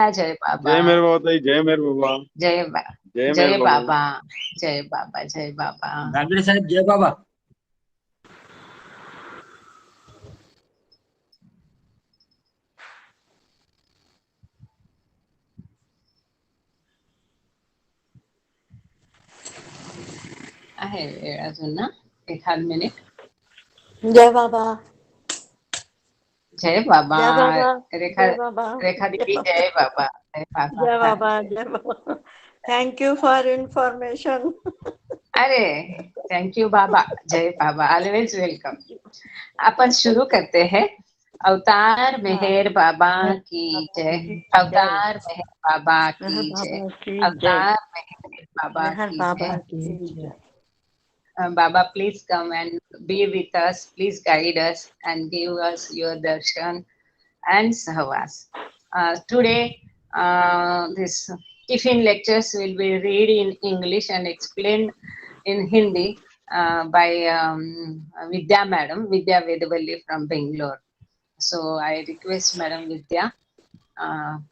जय बाबा। जय मेरे बाबा, जय मेरे बाबा, जय जय मेरे जय बाबा। बाबा। जय बाबा, जय बाबा। गांगड़े साहब जय बाबा। आहे वेळ अजून ना, एखाद मिनिट. जय बाबा। जय बाबा। जय बाबा। रेखा, जय बाबा। रेखा दीदी जय बाबा। जय बाबा। जय हाँ, बाबा। जय Baba. Thank you for information. अरे थैंक यू बाबा। जय बाबा, ऑलवेज वेलकम। अपन शुरू करते हैं। अवतार हाँ। मेहर बाबा मेहर की बाबा जय। की जय। अवतार मेहर बाबा मेहर की जय। बाबा की जय। अवतार मेहर बाबा मेहर की बाबा जय। की जय। Baba, please come and be with us. Please guide us and give us your darshan and sahvas. Today, this tiffin lectures will be read in English and explained in Hindi by Vidya Madam, Vidya Vedavalli from Bangalore. So I request Madam Vidya,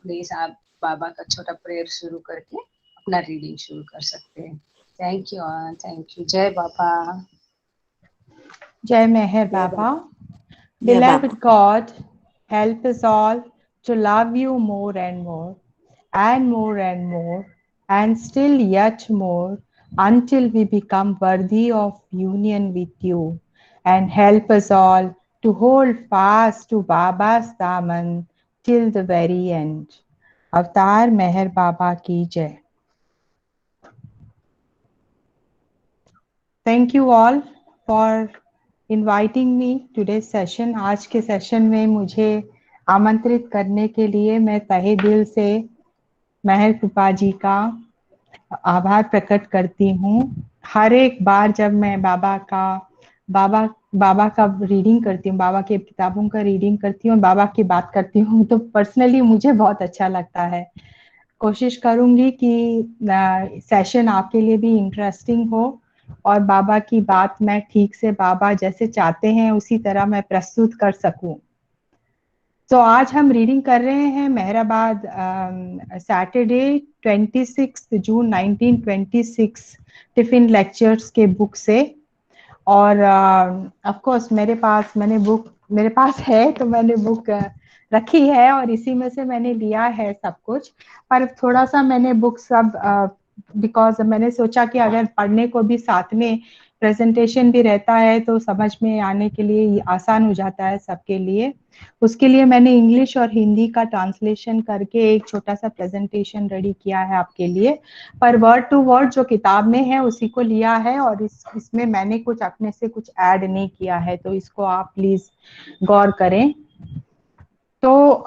please आप बाबा का छोटा prayer शुरू करके अपना reading शुरू कर सकते हैं। Thank you, thank you. जय बाबा। Jai Meher जय Baba. बाबा। जय Beloved Baba. God, help us all to love you more and more, and more and more, and still yet more, until we become worthy of union with you. And help us all to hold fast to Baba's Daman till the very end. Avatar Meher Baba ki Jai. Thank you all for inviting me today's session. आज के session में मुझे आमंत्रित करने के लिए मैं तहे दिल से मेहर कृपा जी का आभार प्रकट करती हूँ। हर एक बार जब मैं बाबा का रीडिंग करती हूँ, बाबा के किताबों का रीडिंग करती हूँ, बाबा की बात करती हूँ, तो पर्सनली मुझे बहुत अच्छा लगता है। कोशिश करूंगी कि सेशन आपके लिए भी इंटरेस्टिंग हो और बाबा की बात मैं ठीक से बाबा जैसे चाहते हैं उसी तरह मैं प्रस्तुत कर सकूं। तो आज हम रीडिंग कर रहे हैं मेहराबाद सैटरडे 26 जून 1926 टिफिन लेक्चर्स के बुक से। और ऑफ कोर्स मेरे पास है, तो मैंने बुक रखी है और इसी में से मैंने लिया है सब कुछ। पर थोड़ा सा मैंने बुक सब बिकॉज मैंने सोचा कि अगर पढ़ने को भी साथ में प्रेजेंटेशन भी रहता है तो समझ में आने के लिए आसान हो जाता है सबके लिए। उसके लिए मैंने इंग्लिश और हिंदी का ट्रांसलेशन करके एक छोटा सा प्रेजेंटेशन रेडी किया है आपके लिए। पर वर्ड टू वर्ड जो किताब में है उसी को लिया है और इसमें मैंने कुछ अपने से कुछ ऐड नहीं किया है, तो इसको आप प्लीज गौर करें। तो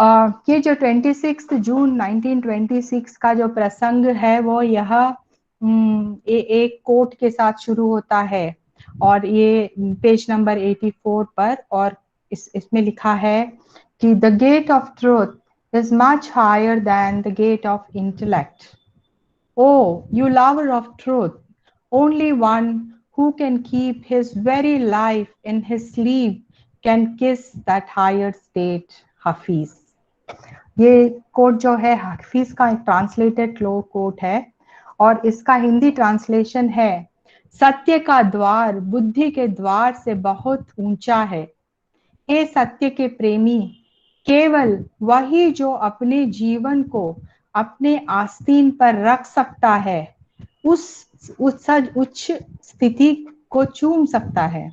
ये जो 26 जून 1926 का जो प्रसंग है वो यह एक कोट के साथ शुरू होता है और ये पेज नंबर 84 पर। और इसमें लिखा है कि the gate of truth is much higher than the gate of intellect. Oh, you lover of truth, only one who can keep his very life in his sleeve can kiss that higher state, Hafiz. ये coat जो है हाफिज का translated coat है और इसका Hindi translation है, सत्य का द्वार बुद्धि के द्वार से बहुत ऊंचा है। हे सत्य के प्रेमी, केवल वही जो अपने जीवन को अपने आस्तीन पर रख सकता है उस उच्च स्थिति को चूम सकता है,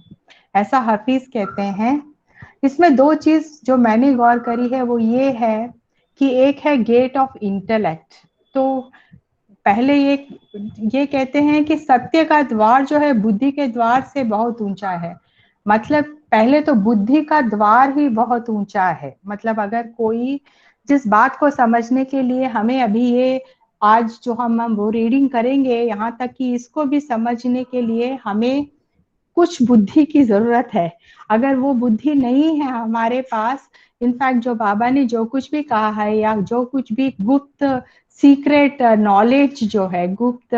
ऐसा हाफिज कहते हैं। इसमें दो चीज जो मैंने गौर करी है वो ये है कि एक है गेट ऑफ इंटेलेक्ट। तो पहले ये कहते हैं कि सत्य का द्वार जो है बुद्धि के द्वार से बहुत ऊंचा है। मतलब पहले तो बुद्धि का द्वार ही बहुत ऊंचा है। मतलब अगर कोई जिस बात को समझने के लिए हमें अभी ये आज जो हम वो रीडिंग करेंगे, यहाँ तक कि इसको भी समझने के लिए हमें कुछ बुद्धि की जरूरत है। अगर वो बुद्धि नहीं है हमारे पास, इनफैक्ट जो बाबा ने जो कुछ भी कहा है या जो कुछ भी गुप्त सीक्रेट नॉलेज जो है, गुप्त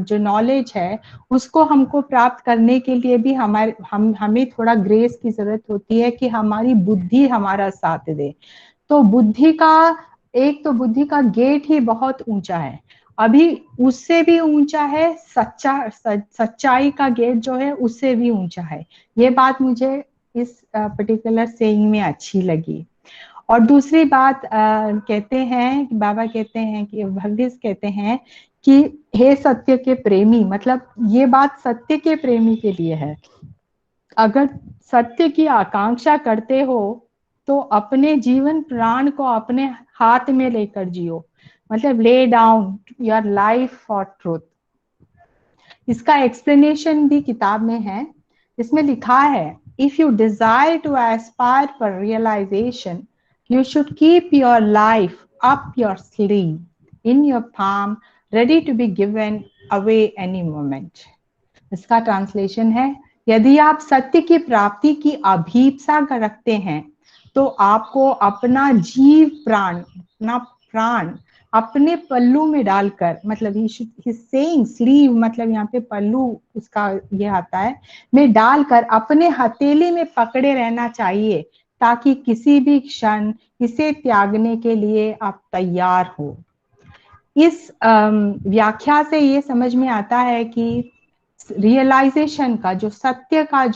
जो नॉलेज है उसको हमको प्राप्त करने के लिए भी हमें थोड़ा ग्रेस की जरूरत होती है कि हमारी बुद्धि हमारा साथ दे। तो बुद्धि का एक तो बुद्धि का गेट ही बहुत ऊंचा है, अभी उससे भी ऊंचा है सच्चाई का गेट जो है उससे भी ऊंचा है। ये बात मुझे इस पर्टिकुलर सेइंग में अच्छी लगी। और दूसरी बात कहते हैं, बाबा कहते हैं कि भगवत कहते हैं कि हे सत्य के प्रेमी, मतलब ये बात सत्य के प्रेमी के लिए है। अगर सत्य की आकांक्षा करते हो तो अपने जीवन प्राण को अपने हाथ में लेकर जियो, मतलब lay down your life for truth. इसका एक्सप्लेनेशन भी किताब में है। इसमें लिखा है, if you desire to aspire for realisation you should keep your life up your sleeve in your palm ready to be given away any moment। इसका translation है, यदि आप सत्य की प्राप्ति की अभीप्सा कर रखते हैं तो आपको अपना जीव प्राण, अपना प्राण अपने पल्लू में डालकर, मतलब ही सेइंग स्लीव, मतलब यहाँ पे पल्लू उसका ये आता है, में डालकर अपने हथेली में पकड़े रहना चाहिए ताकि किसी भी क्षण इसे त्यागने के लिए आप तैयार हो। इस व्याख्या से ये समझ में आता है कि रियलाइजेशन का जो सत्य का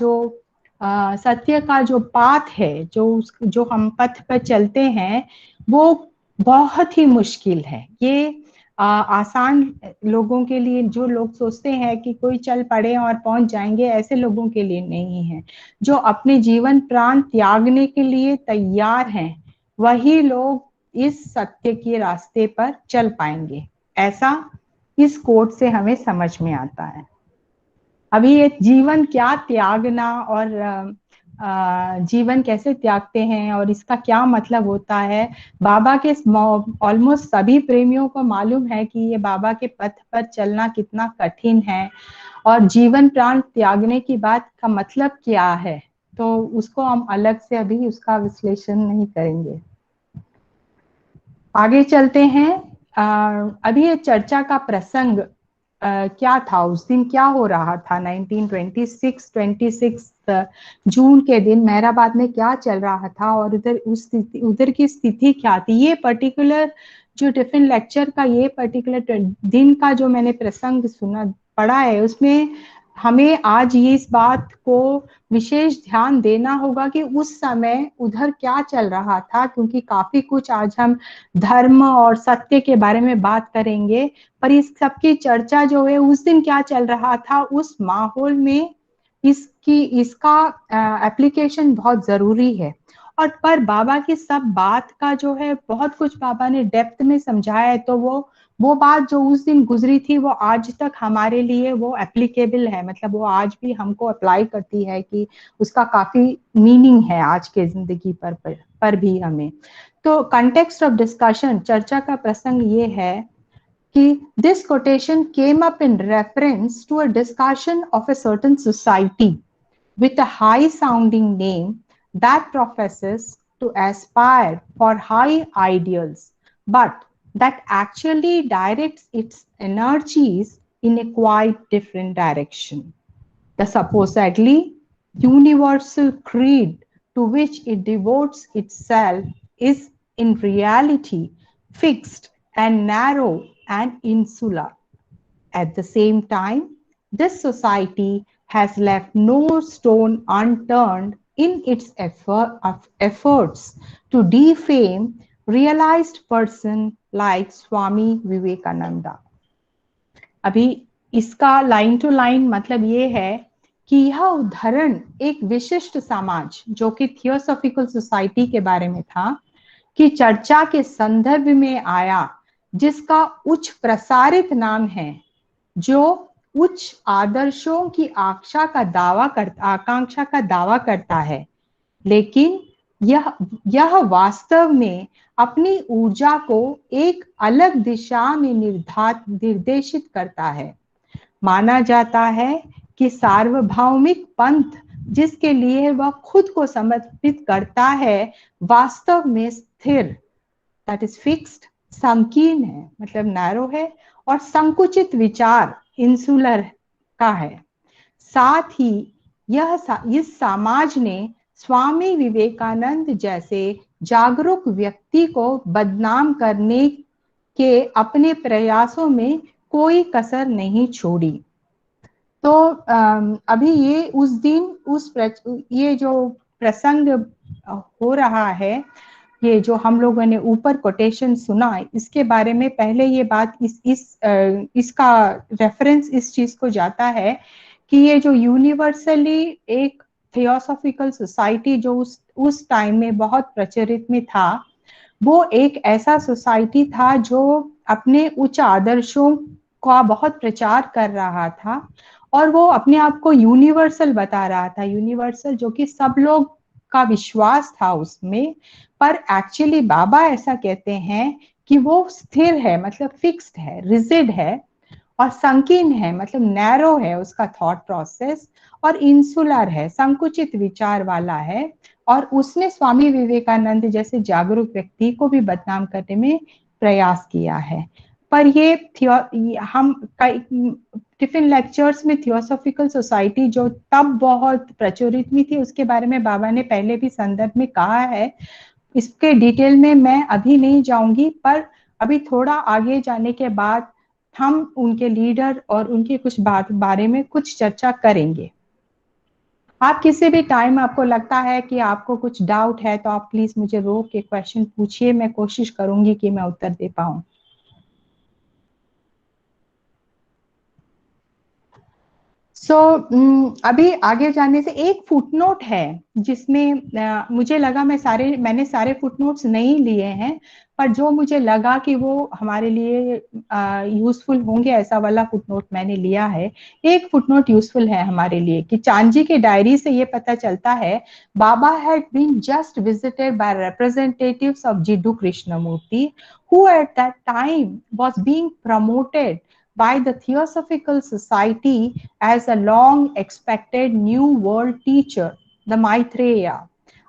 जो पाथ है, जो हम पथ पर चलते हैं, वो बहुत ही मुश्किल है। ये आसान लोगों के लिए, जो लोग सोचते हैं कि कोई चल पड़े और पहुंच जाएंगे, ऐसे लोगों के लिए नहीं है। जो अपने जीवन प्राण त्यागने के लिए तैयार हैं, वही लोग इस सत्य के रास्ते पर चल पाएंगे, ऐसा इस कोट से हमें समझ में आता है। अभी ये जीवन क्या त्यागना और जीवन कैसे त्यागते हैं और इसका क्या मतलब होता है, बाबा के ऑलमोस्ट सभी प्रेमियों को मालूम है कि ये बाबा के पथ पर चलना कितना कठिन है और जीवन प्राण त्यागने की बात का मतलब क्या है। तो उसको हम अलग से अभी उसका विश्लेषण नहीं करेंगे। आगे चलते हैं। अभी ये चर्चा का प्रसंग क्या था, उस दिन क्या हो रहा था 26 जून के दिन मेहराबाद में क्या चल रहा था और उधर की स्थिति क्या थी। ये पर्टिकुलर जो टिफिन लेक्चर का ये पर्टिकुलर दिन का जो मैंने प्रसंग पढ़ा है, उसमें हमें आज ये इस बात को विशेष ध्यान देना होगा कि उस समय उधर क्या चल रहा था, क्योंकि काफी कुछ आज हम धर्म और सत्य के बारे में बात करेंगे, पर इस सबकी चर्चा जो है उस दिन क्या चल रहा था, उस माहौल में इसका एप्लीकेशन बहुत जरूरी है। और पर बाबा की सब बात का जो है बहुत कुछ बाबा ने डेप्थ में समझाया है, तो वो बात जो उस दिन गुजरी थी वो आज तक हमारे लिए वो एप्लीकेबल है, मतलब वो आज भी हमको अप्लाई करती है कि उसका काफी मीनिंग है आज के जिंदगी पर भी हमें। तो कंटेक्स्ट ऑफ डिस्कशन, चर्चा का प्रसंग ये है कि this quotation came up in reference to a discussion of a certain society with a high sounding name that professes to aspire for high ideals, but that actually directs its energies in a quite different direction. The supposedly universal creed to which it devotes itself is in reality fixed and narrow and insular. At the same time, this society has left no stone unturned in its efforts to defame realized person like Swami Vivekananda. अभी इसका line to line मतलब ये है कि यह उदाहरण एक विशिष्ट समाज जो कि थियोसॉफिकल सोसाइटी के बारे में था कि चर्चा के संदर्भ में आया, जिसका उच्च प्रसारित नाम है, जो उच्च आदर्शों की आकांक्षा का दावा करता है, लेकिन यह वास्तव में अपनी ऊर्जा को एक अलग दिशा में निर्देशित करता है। माना जाता है कि सार्वभौमिक पंथ जिसके लिए वह खुद को समर्पित करता है, वास्तव में स्थिर, दैट इज फिक्स्ड, संकीर्ण है, मतलब नैरो है, और संकुचित विचार, इंसुलर का है। साथ ही इस समाज ने स्वामी विवेकानंद जैसे जागरूक व्यक्ति को बदनाम करने के अपने प्रयासों में कोई कसर नहीं छोड़ी। तो अभी ये उस दिन ये जो प्रसंग हो रहा है, ये जो हम लोगों ने ऊपर कोटेशन सुना, इसके बारे में पहले ये बात इसका रेफरेंस इस चीज को जाता है कि ये जो यूनिवर्सली एक थियोसॉफिकल सोसाइटी जो उस टाइम में बहुत प्रचलित में था, वो एक ऐसा सोसाइटी था जो अपने उच्च आदर्शों का बहुत प्रचार कर रहा था और वो अपने आप को यूनिवर्सल बता रहा था, यूनिवर्सल जो कि सब लोग का विश्वास था उसमें। पर एक्चुअली बाबा ऐसा कहते हैं कि वो स्थिर है, मतलब फिक्स्ड है, रिजिड है, और संकीर्ण है, मतलब नैरो है उसका थॉट प्रोसेस, और इंसुलर है, संकुचित विचार वाला है। और उसने स्वामी विवेकानंद जैसे जागरूक व्यक्ति को भी बदनाम करने में प्रयास किया है। पर ये हम टिफिन लेक्चर्स में थियोसॉफिकल सोसाइटी जो तब बहुत प्रचलित में थी, उसके बारे में बाबा ने पहले भी संदर्भ में कहा है। इसके डिटेल में मैं अभी नहीं जाऊंगी, पर अभी थोड़ा आगे जाने के बाद हम उनके लीडर और उनके कुछ बात बारे में कुछ चर्चा करेंगे। आप किसी भी टाइम आपको लगता है कि आपको कुछ डाउट है तो आप प्लीज मुझे रोक के क्वेश्चन पूछिए, मैं कोशिश करूंगी कि मैं उत्तर दे पाऊं। अभी आगे जाने से एक फुटनोट है जिसमें मुझे लगा मैंने सारे फुटनोट्स नहीं लिए हैं, पर जो मुझे लगा कि वो हमारे लिए यूजफुल होंगे, ऐसा वाला फुटनोट मैंने लिया है। एक फुटनोट यूजफुल है हमारे लिए कि चांजी के डायरी से ये पता चलता है, Baba had been just visited by representatives of Jiddu Krishnamurti who at that time was being promoted by the Theosophical Society as a long expected new world teacher, the Maitreya.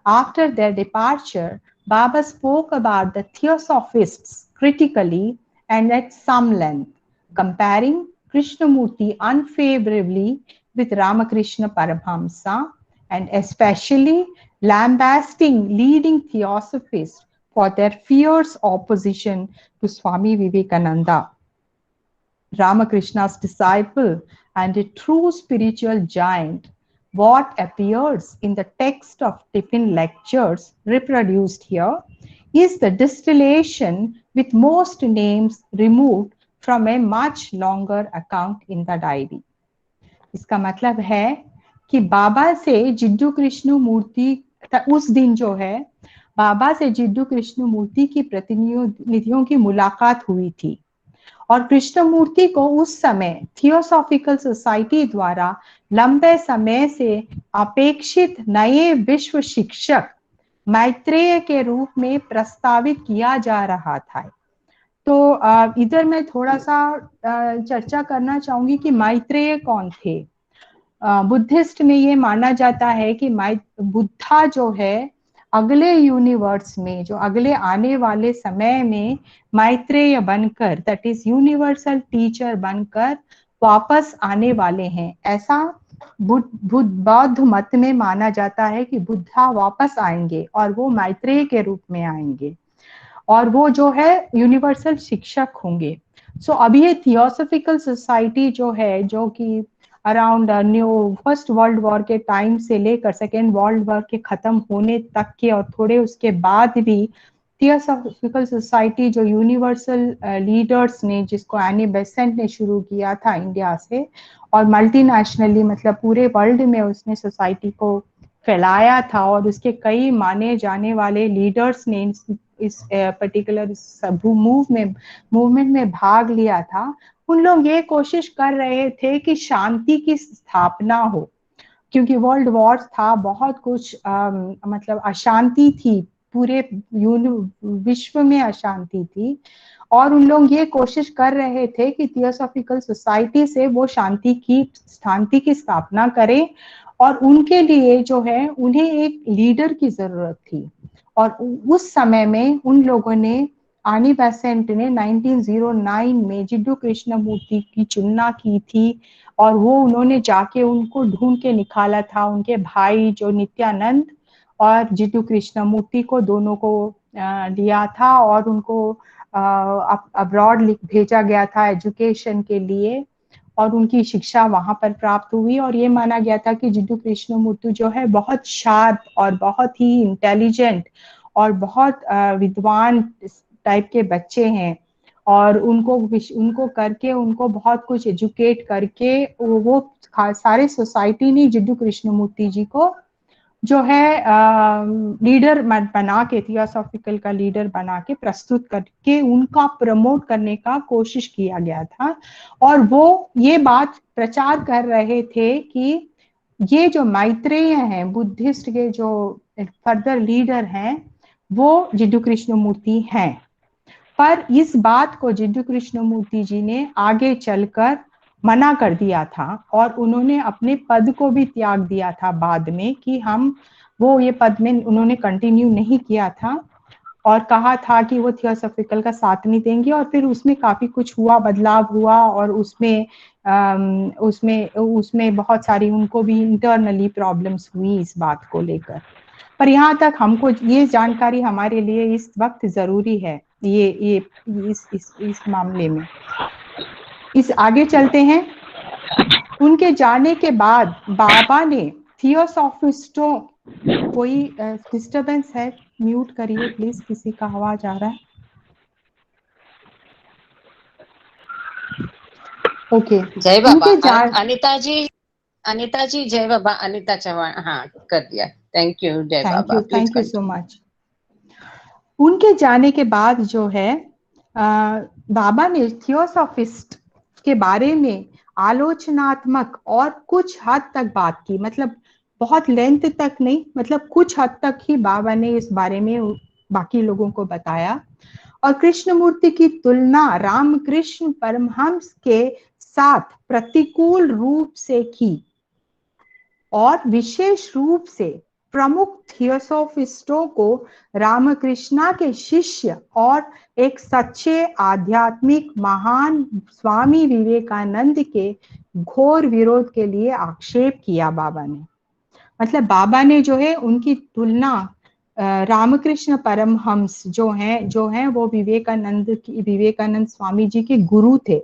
After their departure, Baba spoke about the Theosophists critically and at some length, comparing Krishnamurti unfavorably with Ramakrishna Paramahamsa and especially lambasting leading Theosophists for their fierce opposition to Swami Vivekananda, Ramakrishna's disciple and a true spiritual giant. What appears in the text of Tiffin lectures reproduced here is the distillation with most names removed from a much longer account in the diary. इसका मतलब है कि बाबा से जिड्डू कृष्ण मूर्ति उस दिन जो है, बाबा से जिड्डू कृष्ण मूर्ति की प्रतिनिधियों की मुलाकात हुई थी और कृष्णमूर्ति को उस समय थियोसॉफिकल सोसाइटी द्वारा लंबे समय से अपेक्षित नए विश्व शिक्षक मैत्रेय के रूप में प्रस्तावित किया जा रहा था। तो इधर मैं थोड़ा सा चर्चा करना चाहूंगी कि मैत्रेय कौन थे। बुद्धिस्ट में ये माना जाता है कि बुद्धा जो है अगले यूनिवर्स में, जो अगले आने वाले समय में मैत्रेय बनकर, दैट इज यूनिवर्सल टीचर बनकर वापस आने वाले हैं। ऐसा बौद्ध मत में माना जाता है कि बुद्धा वापस आएंगे और वो मैत्रेय के रूप में आएंगे और वो जो है यूनिवर्सल शिक्षक होंगे। सो अभी ये थियोसॉफिकल सोसाइटी जो है, जो कि अराउंड फर्स्ट वर्ल्ड वॉर के टाइम से लेकर सेकेंड वर्ल्ड वॉर के खत्म होने तक के और थोड़े उसके बाद भी थियोसॉफिकल सोसाइटी जो यूनिवर्सल लीडर्स ने, जिसको एनी बेसेंट ने शुरू किया था इंडिया से और मल्टीनेशनली, मतलब पूरे वर्ल्ड में उसने सोसाइटी को फैलाया था और उसके कई माने जाने वाले लीडर्स ने इस पर्टिकुलर मूवमेंट में भाग लिया था। उन लोग ये कोशिश कर रहे थे कि शांति की स्थापना हो, क्योंकि वर्ल्ड वॉर था, बहुत कुछ मतलब अशांति थी, पूरे विश्व में अशांति थी और उन लोग ये कोशिश कर रहे थे कि थियोसॉफिकल सोसाइटी से वो शांति की स्थापना करें और उनके लिए जो है उन्हें एक लीडर की जरूरत थी। और उस समय में उन लोगों ने, एनी बेसेंट ने 1909 में जिड्डू कृष्णमूर्ति की चुनना की थी और वो उन्होंने जाके उनको ढूंढ के निकाला था, उनके भाई जो नित्यानंद और जिड्डू कृष्णमूर्ति को दोनों को लिया था और उनको अब्रॉड भेजा गया था एजुकेशन के लिए और उनकी शिक्षा वहां पर प्राप्त हुई और ये माना गया था कि जिड्डू कृष्णमूर्ति जो है बहुत शार्प और बहुत ही इंटेलिजेंट और बहुत विद्वान टाइप के बच्चे हैं और उनको करके उनको बहुत कुछ एजुकेट करके वो सारे सोसाइटी ने जिड्डू कृष्णमूर्ति जी को जो है लीडर बना के थियोसॉफिकल का लीडर बना के प्रस्तुत करके उनका प्रमोट करने का कोशिश किया गया था और वो ये बात प्रचार कर रहे थे कि ये जो मैत्रेय हैं बुद्धिस्ट के जो फर्दर लीडर हैं वो जिड्डू कृष्णमूर्ति हैं। पर इस बात को जिड्डू कृष्णमूर्ति जी ने आगे चलकर मना कर दिया था और उन्होंने अपने पद को भी त्याग दिया था बाद में कि हम वो ये पद में उन्होंने कंटिन्यू नहीं किया था और कहा था कि वो थियोसॉफिकल का साथ नहीं देंगे और फिर उसमें काफी कुछ हुआ, बदलाव हुआ और उसमें बहुत सारी उनको भी इंटरनली प्रॉब्लम्स हुई इस बात को लेकर। पर यहाँ तक हमको ये जानकारी हमारे लिए इस वक्त जरूरी है ये इस मामले में। इस आगे चलते हैं। उनके जाने के बाद बाबा ने थियोसॉफिस्टों, कोई डिस्टरबेंस है, म्यूट करिए प्लीज, किसी का आवाज आ रहा है। ओके जय बाबा। अनिता जी जय बाबा। अनिता चौहान, हाँ कर दिया। Thank you. जय Baba. Thank you so much. उनके जाने के बाद जो है बाबा ने थियोसॉफिस्ट के बारे में आलोचनात्मक और कुछ हद तक बात की, मतलब बहुत लेंथ तक नहीं, मतलब कुछ हद तक ही बाबा ने इस बारे में बाकी लोगों को बताया और कृष्णमूर्ति की तुलना रामकृष्ण परमहंस के साथ प्रतिकूल रूप से की और विशेष रूप से प्रमुख थियोसॉफिस्टों को रामकृष्णा के शिष्य और एक सच्चे आध्यात्मिक महान स्वामी विवेकानंद के घोर विरोध के लिए आक्षेप किया बाबा ने। मतलब बाबा ने जो है उनकी तुलना रामकृष्ण परमहंस जो हैं वो विवेकानंद स्वामी जी के गुरु थे,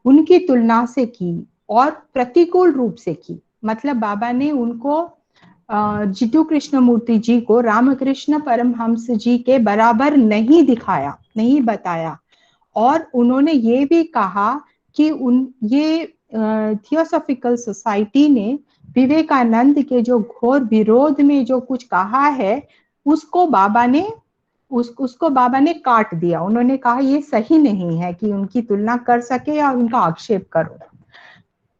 उनकी तुलना से की और प्रतिकूल रूप से की। मतलब बाबा ने उनको जिड्डू कृष्णमूर्ति जी को रामकृष्ण परमहंस जी के बराबर नहीं दिखाया, नहीं बताया और उन्होंने ये भी कहा कि ये थियोसॉफिकल सोसाइटी ने विवेकानंद के जो घोर विरोध में जो कुछ कहा है उसको बाबा ने काट दिया। उन्होंने कहा ये सही नहीं है कि उनकी तुलना कर सके और उनका आक्षेप करो।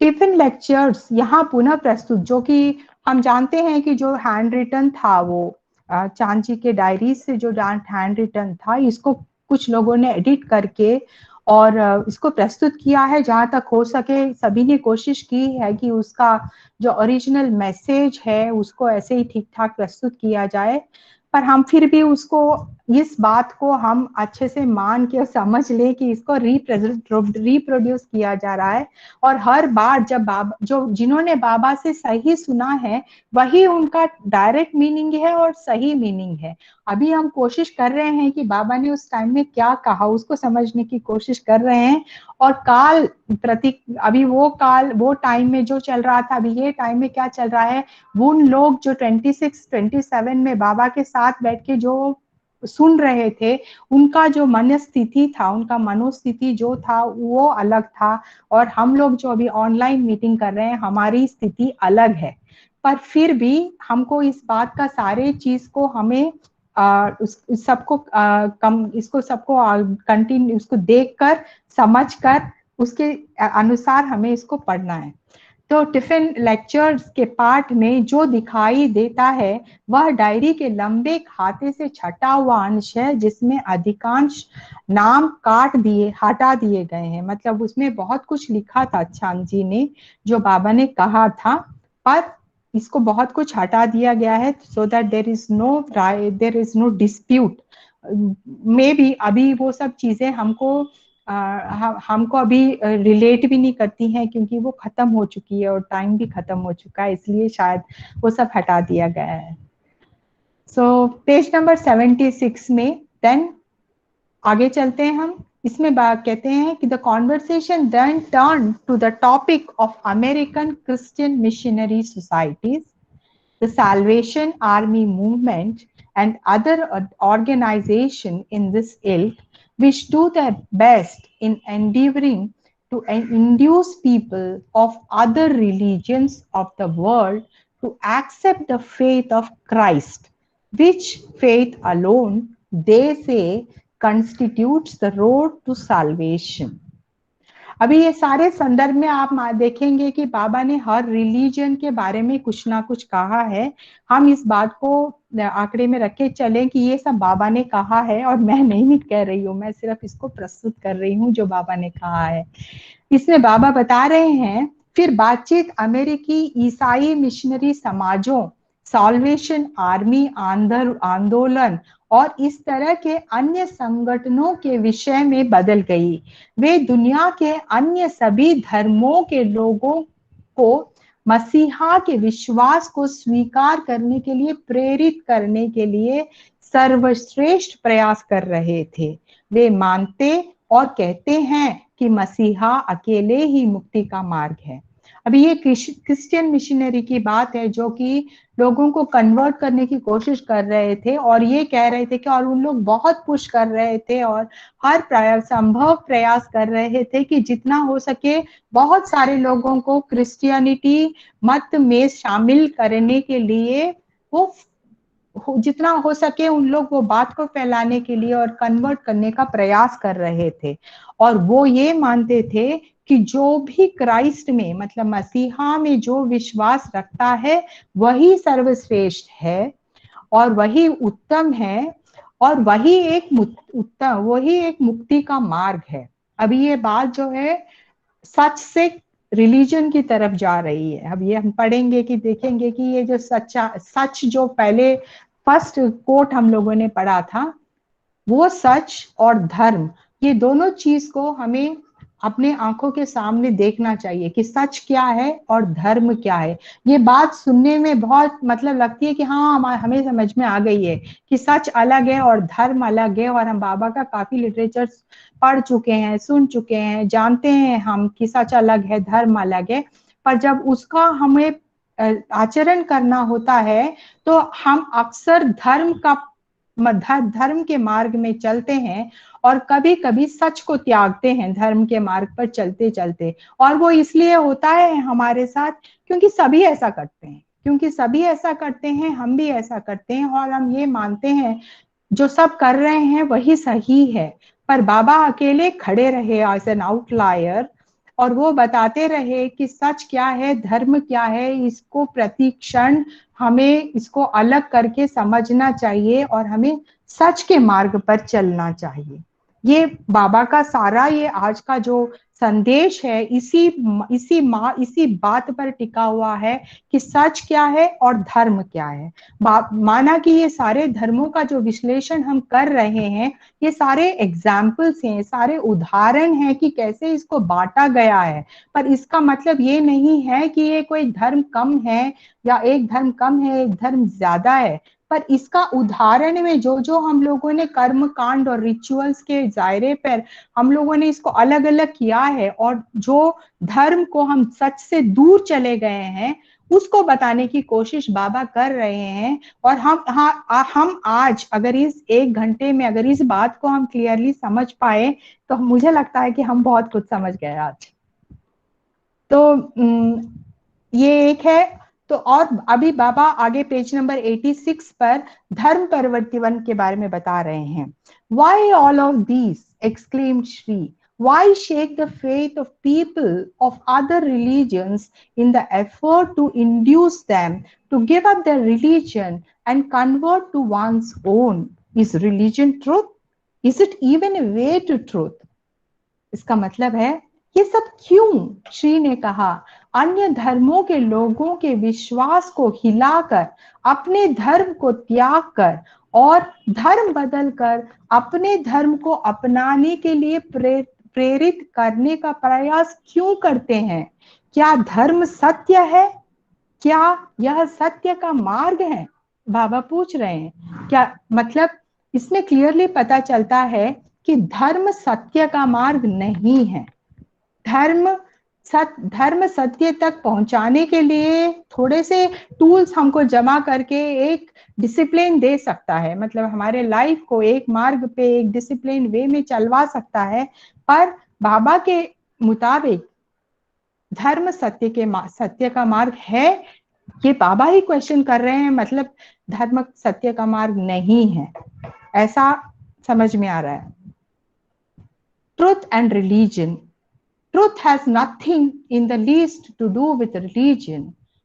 टिफिन लेक्चर्स यहाँ पुनः प्रस्तुत, जो कि हम जानते हैं कि जो हैंड रिटन था वो चांची के डायरी से जो हैंड रिटन था, इसको कुछ लोगों ने एडिट करके और इसको प्रस्तुत किया है। जहां तक हो सके सभी ने कोशिश की है कि उसका जो ओरिजिनल मैसेज है उसको ऐसे ही ठीक ठाक प्रस्तुत किया जाए, पर हम फिर भी उसको इस बात को हम अच्छे से मान के समझ ले कि इसको रिप्रोड्यूस किया जा रहा है और हर बार जब जिन्होंने बाबा से सही सुना है वही उनका डायरेक्ट मीनिंग है और सही मीनिंग है। अभी हम कोशिश कर रहे हैं कि बाबा ने उस टाइम में क्या कहा उसको समझने की कोशिश कर रहे हैं और काल प्रतीक, अभी वो टाइम में जो चल रहा था, अभी ये टाइम में क्या चल रहा है, वो उन लोग जो 26-27 में बाबा के साथ बैठ के जो सुन रहे थे उनका जो मनस्थिति था, उनका मनोस्थिति जो था वो अलग था और हम लोग जो अभी ऑनलाइन मीटिंग कर रहे हैं हमारी स्थिति अलग है। पर फिर भी हमको इस बात का सारे चीज को हमें सबको कंटिन्यू उसको देखकर समझकर उसके अनुसार हमें इसको पढ़ना है। तो टिफिन लेक्चर्स के पाठ में जो दिखाई देता है वह डायरी के लंबे खाते से छटा हुआ अंश है जिसमें अधिकांश नाम हटा दिए गए हैं। मतलब उसमें बहुत कुछ लिखा था चांद जी ने जो बाबा ने कहा था, पर इसको बहुत कुछ हटा दिया गया है so that there is no dispute. Maybe अभी वो सब चीजें हमको अभी रिलेट भी नहीं करती हैं क्योंकि वो खत्म हो चुकी है और टाइम भी खत्म हो चुका है, इसलिए शायद वो सब हटा दिया गया है। सो पेज नंबर 76 में देन आगे चलते हैं हम। इसमें बात कहते हैं कि the conversation then turn to the topic of American Christian missionary societies, the Salvation Army movement and other organizations in this ilk, which do their best in endeavoring to induce people of other religions of the world to accept the faith of Christ, which faith alone, they say, constitutes the road to salvation. अभी ये सारे संदर्भ में आप देखेंगे कि बाबा ने हर religion के बारे में कुछ ना कुछ कहा है। हम इस बात को आंकड़े में रख के चलें कि ये सब बाबा ने कहा है और मैं नहीं कह रही हूँ, मैं सिर्फ इसको प्रस्तुत कर रही हूँ जो बाबा ने कहा है। इसमें बाबा बता रहे हैं, फिर बातचीत अमेरिकी ईसाई मिशनरी समाजों, साल्वेशन आर्मी आंदोलन और इस तरह के अन्य संगठनों के विषय में बदल गई। वे दुनिया के अन्य सभी धर्मों के लोगों को मसीहा के विश्वास को स्वीकार करने के लिए प्रेरित करने के लिए सर्वश्रेष्ठ प्रयास कर रहे थे। वे मानते और कहते हैं कि मसीहा अकेले ही मुक्ति का मार्ग है। अभी ये क्रिश्चियन मिशनरी की बात है जो कि लोगों को कन्वर्ट करने की कोशिश कर रहे थे और ये कह रहे थे कि और उन लोग बहुत पुश कर रहे थे और हर संभव प्रयास कर रहे थे कि जितना हो सके बहुत सारे लोगों को क्रिश्चियनिटी मत में शामिल करने के लिए वो जितना हो सके उन लोग वो बात को फैलाने के लिए और कन्वर्ट करने का प्रयास कर रहे थे। और वो ये मानते थे कि जो भी क्राइस्ट में मतलब मसीहा में जो विश्वास रखता है वही सर्वश्रेष्ठ है और वही उत्तम है और वही एक मुक्ति का मार्ग है। अभी ये बात जो है सच से रिलीजन की तरफ जा रही है। अब ये हम पढ़ेंगे कि देखेंगे कि ये जो सच जो पहले फर्स्ट कोट हम लोगों ने पढ़ा था, वो सच और धर्म, ये दोनों चीज को हमें अपने आंखों के सामने देखना चाहिए कि सच क्या है और धर्म क्या है। ये बात सुनने में बहुत मतलब लगती है कि हाँ हमें समझ में आ गई है कि सच अलग है और धर्म अलग है, और हम बाबा का काफी लिटरेचर पढ़ चुके हैं, सुन चुके हैं, जानते हैं हम कि सच अलग है, धर्म अलग है। पर जब उसका हमें आचरण करना होता है तो हम अक्सर धर्म के मार्ग में चलते हैं और कभी कभी सच को त्यागते हैं धर्म के मार्ग पर चलते चलते। और वो इसलिए होता है हमारे साथ क्योंकि सभी ऐसा करते हैं, हम भी ऐसा करते हैं और हम ये मानते हैं जो सब कर रहे हैं वही सही है। पर बाबा अकेले खड़े रहे एज एन आउटलायर और वो बताते रहे कि सच क्या है, धर्म क्या है, इसको प्रति क्षण हमें इसको अलग करके समझना चाहिए और हमें सच के मार्ग पर चलना चाहिए। ये बाबा का सारा ये आज का जो संदेश है इसी बात पर टिका हुआ है कि सच क्या है और धर्म क्या है। माना कि ये सारे धर्मों का जो विश्लेषण हम कर रहे हैं ये सारे एग्जाम्पल्स हैं, सारे उदाहरण हैं कि कैसे इसको बांटा गया है। पर इसका मतलब ये नहीं है कि ये कोई धर्म कम है या एक धर्म कम है एक धर्म ज्यादा है। पर इसका उदाहरण में जो हम लोगों ने कर्म कांड और रिचुअल्स के दायरे पर हम लोगों ने इसको अलग अलग किया है और जो धर्म को हम सच से दूर चले गए हैं उसको बताने की कोशिश बाबा कर रहे हैं। और हम आज अगर इस 1 घंटे में अगर इस बात को हम क्लियरली समझ पाए तो मुझे लगता है कि हम बहुत कुछ समझ गए आज। तो ये एक है। तो और अभी बाबा आगे पेज नंबर 86 पर धर्म परिवर्तन के बारे में बता रहे हैं। Why all of these? exclaimed Shri. Why shake the faith of people of other religions in the effort to induce them to give up their religion and convert to one's own? Is religion truth? Is it even a way to truth? इसका मतलब है ये सब क्यों? श्री ने कहा अन्य धर्मों के लोगों के विश्वास को हिलाकर अपने धर्म को त्याग कर और धर्म बदलकर अपने धर्म को अपनाने के लिए प्रेरित करने का प्रयास क्यों करते हैं? क्या धर्म सत्य है? क्या यह सत्य का मार्ग है? बाबा पूछ रहे हैं क्या, मतलब इसमें क्लियरली पता चलता है कि धर्म सत्य का मार्ग नहीं है। धर्म सत्य तक पहुंचाने के लिए थोड़े से टूल्स हमको जमा करके एक डिसिप्लिन दे सकता है, मतलब हमारे लाइफ को एक मार्ग पे एक डिसिप्लिन वे में चलवा सकता है। पर बाबा के मुताबिक धर्म सत्य का मार्ग है, ये बाबा ही क्वेश्चन कर रहे हैं, मतलब धर्म सत्य का मार्ग नहीं है, ऐसा समझ में आ रहा है। Truth and religion, truth has nothing in the least to do with religion.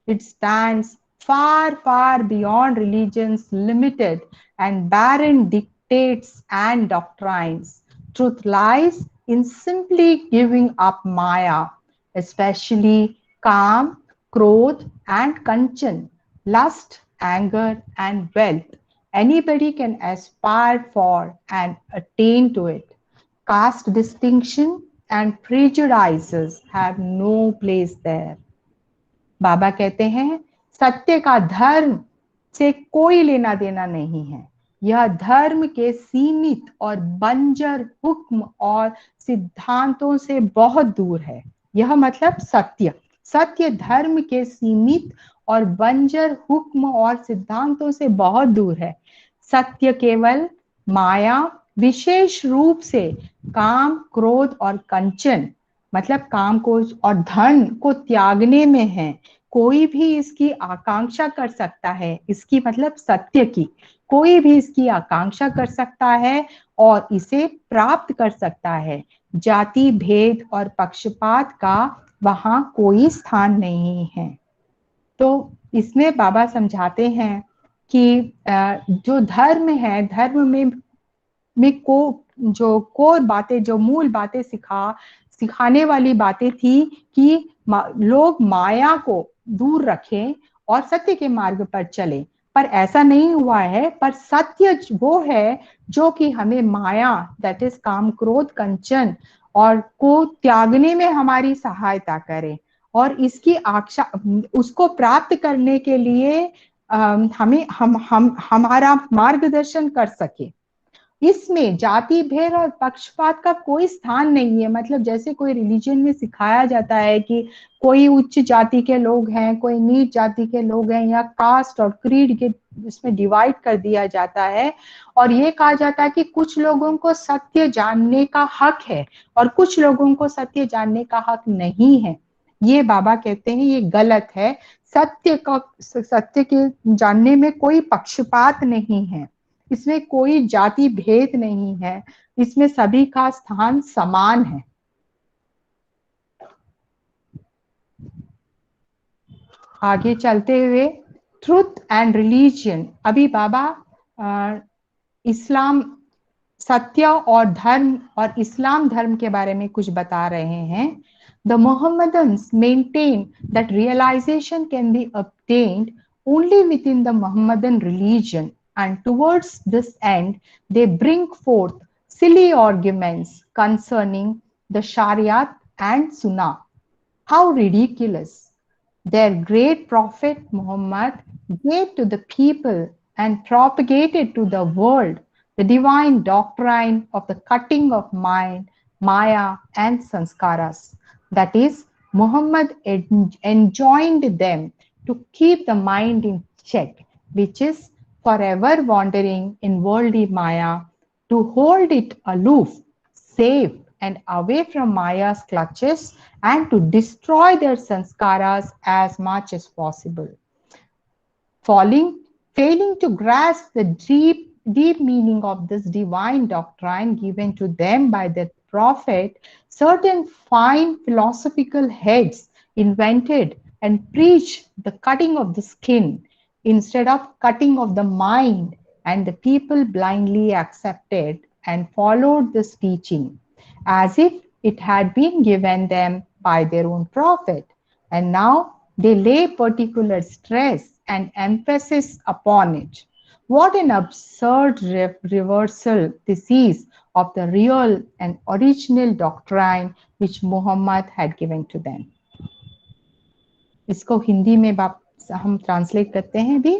It stands far, far beyond religion's limited and barren dictates and doctrines. Truth lies in simply giving up Maya, especially Kam, Krodh, and Kanchan, lust, anger, and wealth. Anybody can aspire for and attain to it. Caste distinction and prejudices have no place there. बाबा कहते हैं सत्य का धर्म से कोई लेना देना नहीं है। यह धर्म के सीमित और बंजर हुक्म और सिद्धांतों से बहुत दूर है। यह मतलब सत्य धर्म के सीमित और बंजर हुक्म और सिद्धांतों से बहुत दूर है। सत्य केवल माया, विशेष रूप से काम, क्रोध और कंचन, मतलब काम को और धन को त्यागने में है। कोई भी इसकी आकांक्षा कर सकता है, इसकी मतलब सत्य की कोई भी इसकी आकांक्षा कर सकता है और इसे प्राप्त कर सकता है। जाति भेद और पक्षपात का वहां कोई स्थान नहीं है। तो इसमें बाबा समझाते हैं कि जो धर्म है, धर्म में जो कोर बातें, जो मूल बातें सिखाने वाली बातें थी कि लोग माया को दूर रखें और सत्य के मार्ग पर चलें, पर ऐसा नहीं हुआ है। पर सत्य वो है जो कि हमें माया, दैट इज काम, क्रोध, कंचन और को त्यागने में हमारी सहायता करे और इसकी उसको प्राप्त करने के लिए हमें हमारा मार्गदर्शन कर सके। इसमें जाति भेद और पक्षपात का कोई स्थान नहीं है। मतलब जैसे कोई रिलीजन में सिखाया जाता है कि कोई उच्च जाति के लोग हैं, कोई नीच जाति के लोग हैं, या कास्ट और क्रीड के इसमें डिवाइड कर दिया जाता है और ये कहा जाता है कि कुछ लोगों को सत्य जानने का हक है और कुछ लोगों को सत्य जानने का हक नहीं है। ये बाबा कहते हैं ये गलत है। सत्य के जानने में कोई पक्षपात नहीं है, इसमें कोई जाति भेद नहीं है, इसमें सभी का स्थान समान है। आगे चलते हुए ट्रुथ एंड रिलीजन, अभी बाबा इस्लाम, सत्य और धर्म और इस्लाम धर्म के बारे में कुछ बता रहे हैं। The Mohammedans maintain that realization can be obtained only within the Mohammedan religion, and towards this end they bring forth silly arguments concerning the Shariat and Sunnah. How ridiculous! Their great prophet Muhammad gave to the people and propagated to the world the divine doctrine of the cutting of mind, Maya and Sanskaras. That is, Muhammad enjoined them to keep the mind in check, which is forever wandering in worldly Maya, to hold it aloof, safe and away from Maya's clutches, and to destroy their sanskaras as much as possible. Failing to grasp the deep meaning of this divine doctrine given to them by their prophet, certain fine philosophical heads invented and preached the cutting of the skin instead of cutting of the mind, and the people blindly accepted and followed this teaching as if it had been given them by their own prophet. And now they lay particular stress and emphasis upon it. What an absurd reversal this is of the real and original doctrine which Muhammad had given to them. इसको हिंदी में हम translate करते हैं भी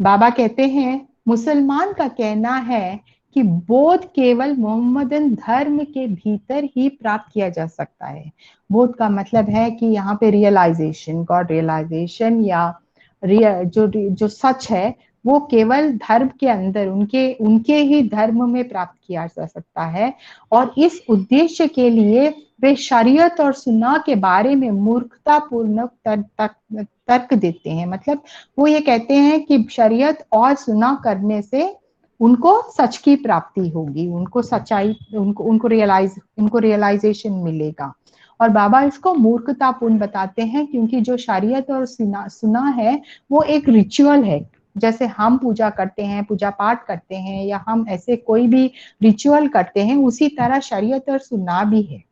बाबा कहते हैं मुसलमान का कहना है कि बोध केवल मोहम्मदन धर्म के भीतर ही प्राप्त किया जा सकता है। बोध का मतलब है कि यहाँ पे रियलाइजेशन, गॉड रियलाइजेशन या जो सच है वो केवल धर्म के अंदर, उनके उनके ही धर्म में प्राप्त किया जा सकता है। और इस उद्देश्य के लिए वे शरीयत और सुन्ना के बारे में मूर्खतापूर्ण तर्क देते हैं। मतलब वो ये कहते हैं कि शरीयत और सुना करने से उनको सच की प्राप्ति होगी, उनको सच्चाई, उनको रियलाइजेशन मिलेगा। और बाबा इसको मूर्खतापूर्ण बताते हैं क्योंकि जो शरीयत और सुना है वो एक रिचुअल है। जैसे हम पूजा करते हैं, पूजा पाठ करते हैं, या हम ऐसे कोई भी रिचुअल करते हैं, उसी तरह शरीयत और सुन्ना भी है।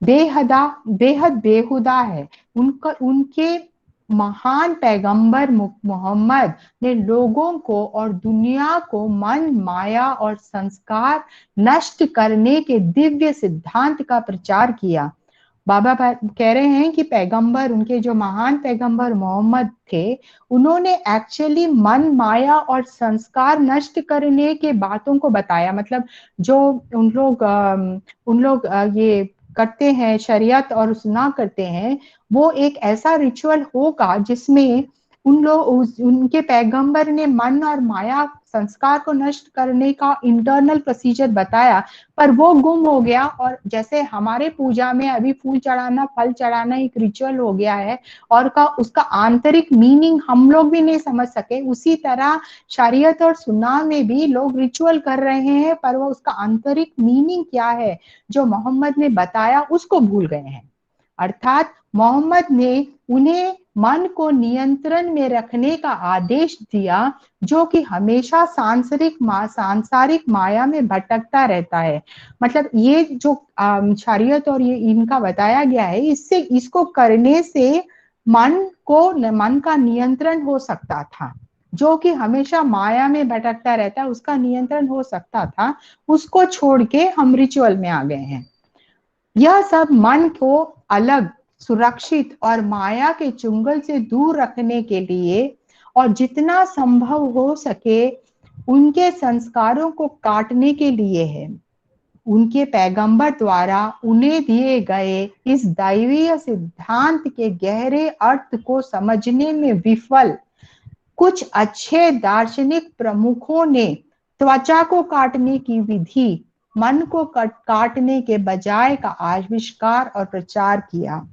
बेहद बेहुदा है। उनके महान पैगंबर मोहम्मद ने लोगों को और दुनिया को मन, माया और संस्कार नष्ट करने के दिव्य सिद्धांत का प्रचार किया। बाबा कह रहे हैं कि पैगंबर, उनके जो महान पैगंबर मोहम्मद थे, उन्होंने एक्चुअली मन, माया और संस्कार नष्ट करने के बातों को बताया। मतलब जो उन लोग ये करते हैं, शरीयत और सुना करते हैं, वो एक ऐसा रिचुअल होगा जिसमें उनके पैगंबर ने मन और माया संस्कार को नष्ट करने का इंटरनल प्रोसीजर बताया, पर वो गुम हो गया। और जैसे हमारे पूजा में अभी फूल चढ़ाना, फल चढ़ाना एक रिचुअल हो गया है और उसका आंतरिक मीनिंग हम लोग भी नहीं समझ सके, उसी तरह शरीयत और सुन्ना में भी लोग रिचुअल कर रहे हैं, पर वो उसका आंतरिक मीनिंग क्या है जो मोहम्मद ने बताया उसको भूल गए हैं। अर्थात मोहम्मद ने उन्हें मन को नियंत्रण में रखने का आदेश दिया, जो कि हमेशा सांसारिक माया में भटकता रहता है। मतलब ये जो शरीयत और ये इनका बताया गया है, इससे इसको करने से मन का नियंत्रण हो सकता था। जो कि हमेशा माया में भटकता रहता है, उसका नियंत्रण हो सकता था। उसको छोड़ के हम रिचुअल में आ गए हैं। यह सब मन को अलग, सुरक्षित और माया के चुंगल से दूर रखने के लिए और जितना संभव हो सके उनके संस्कारों को काटने के लिए है। उनके पैगंबर द्वारा उन्हें दिए गए इस दैवीय सिद्धांत के गहरे अर्थ को समझने में विफल कुछ अच्छे दार्शनिक प्रमुखों ने त्वचा को काटने की विधि मन को काटने के बजाय का आविष्कार और प्रचार किया।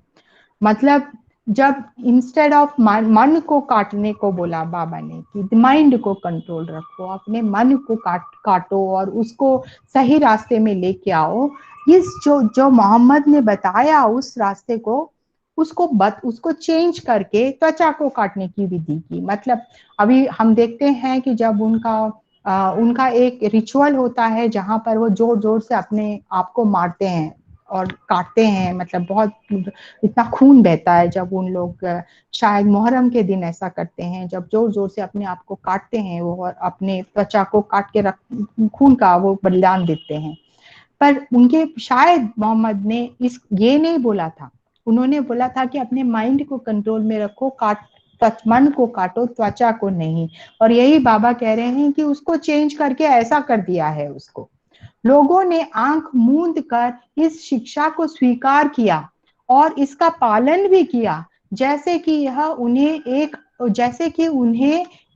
मतलब जब इंस्टेड ऑफ मन को काटने को बोला बाबा ने कि माइंड को कंट्रोल रखो, अपने मन को काटो और उसको सही रास्ते में लेके आओ, इस जो मोहम्मद ने बताया उस रास्ते को उसको चेंज करके त्वचा को काटने की विधि की। मतलब अभी हम देखते हैं कि जब उनका एक रिचुअल होता है जहां पर वो जोर जोर से अपने आप को मारते हैं और काटते हैं, मतलब बहुत इतना खून बहता है जब उन लोग शायद मुहर्रम के दिन ऐसा करते हैं, जब जोर जोर से अपने आप को काटते हैं वो और अपने त्वचा को काट के खून का वो बलिदान देते हैं। पर उनके शायद मोहम्मद ने ये नहीं बोला था, उन्होंने बोला था कि अपने माइंड को कंट्रोल में रखो, मन को काटो, त्वचा को नहीं। और यही बाबा कह रहे हैं कि उसको चेंज करके ऐसा कर दिया है उसको। लोगों ने आंख मूंद कर इस शिक्षा को स्वीकार किया और इसका पालन भी किया, जैसे कि यह उन्हें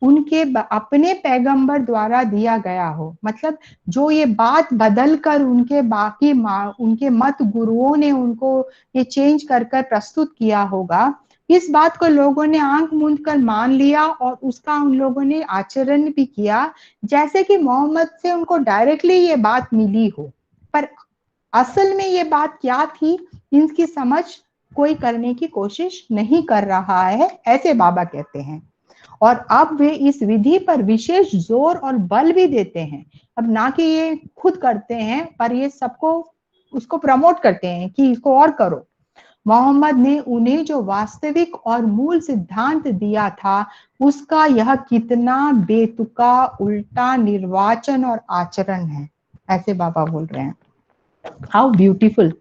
उनके अपने पैगंबर द्वारा दिया गया हो। मतलब जो ये बात बदल कर उनके मत गुरुओं ने उनको ये चेंज कर प्रस्तुत किया होगा, इस बात को लोगों ने आंख मूंद कर मान लिया और उसका उन लोगों ने आचरण भी किया, जैसे कि मोहम्मद से उनको डायरेक्टली ये बात मिली हो। पर असल में ये बात क्या थी, इनकी समझ कोई करने की कोशिश नहीं कर रहा है, ऐसे बाबा कहते हैं। और अब वे इस विधि पर विशेष जोर और बल भी देते हैं। अब ना कि ये खुद करते हैं, पर ये सबको उसको प्रमोट करते हैं कि इसको और करो। मोहम्मद ने उन्हें जो वास्तविक और मूल सिद्धांत दिया था, उसका यह कितना बेतुका उल्टा निर्वाचन और आचरण है, ऐसे बाबा बोल रहे हैं। How beautiful.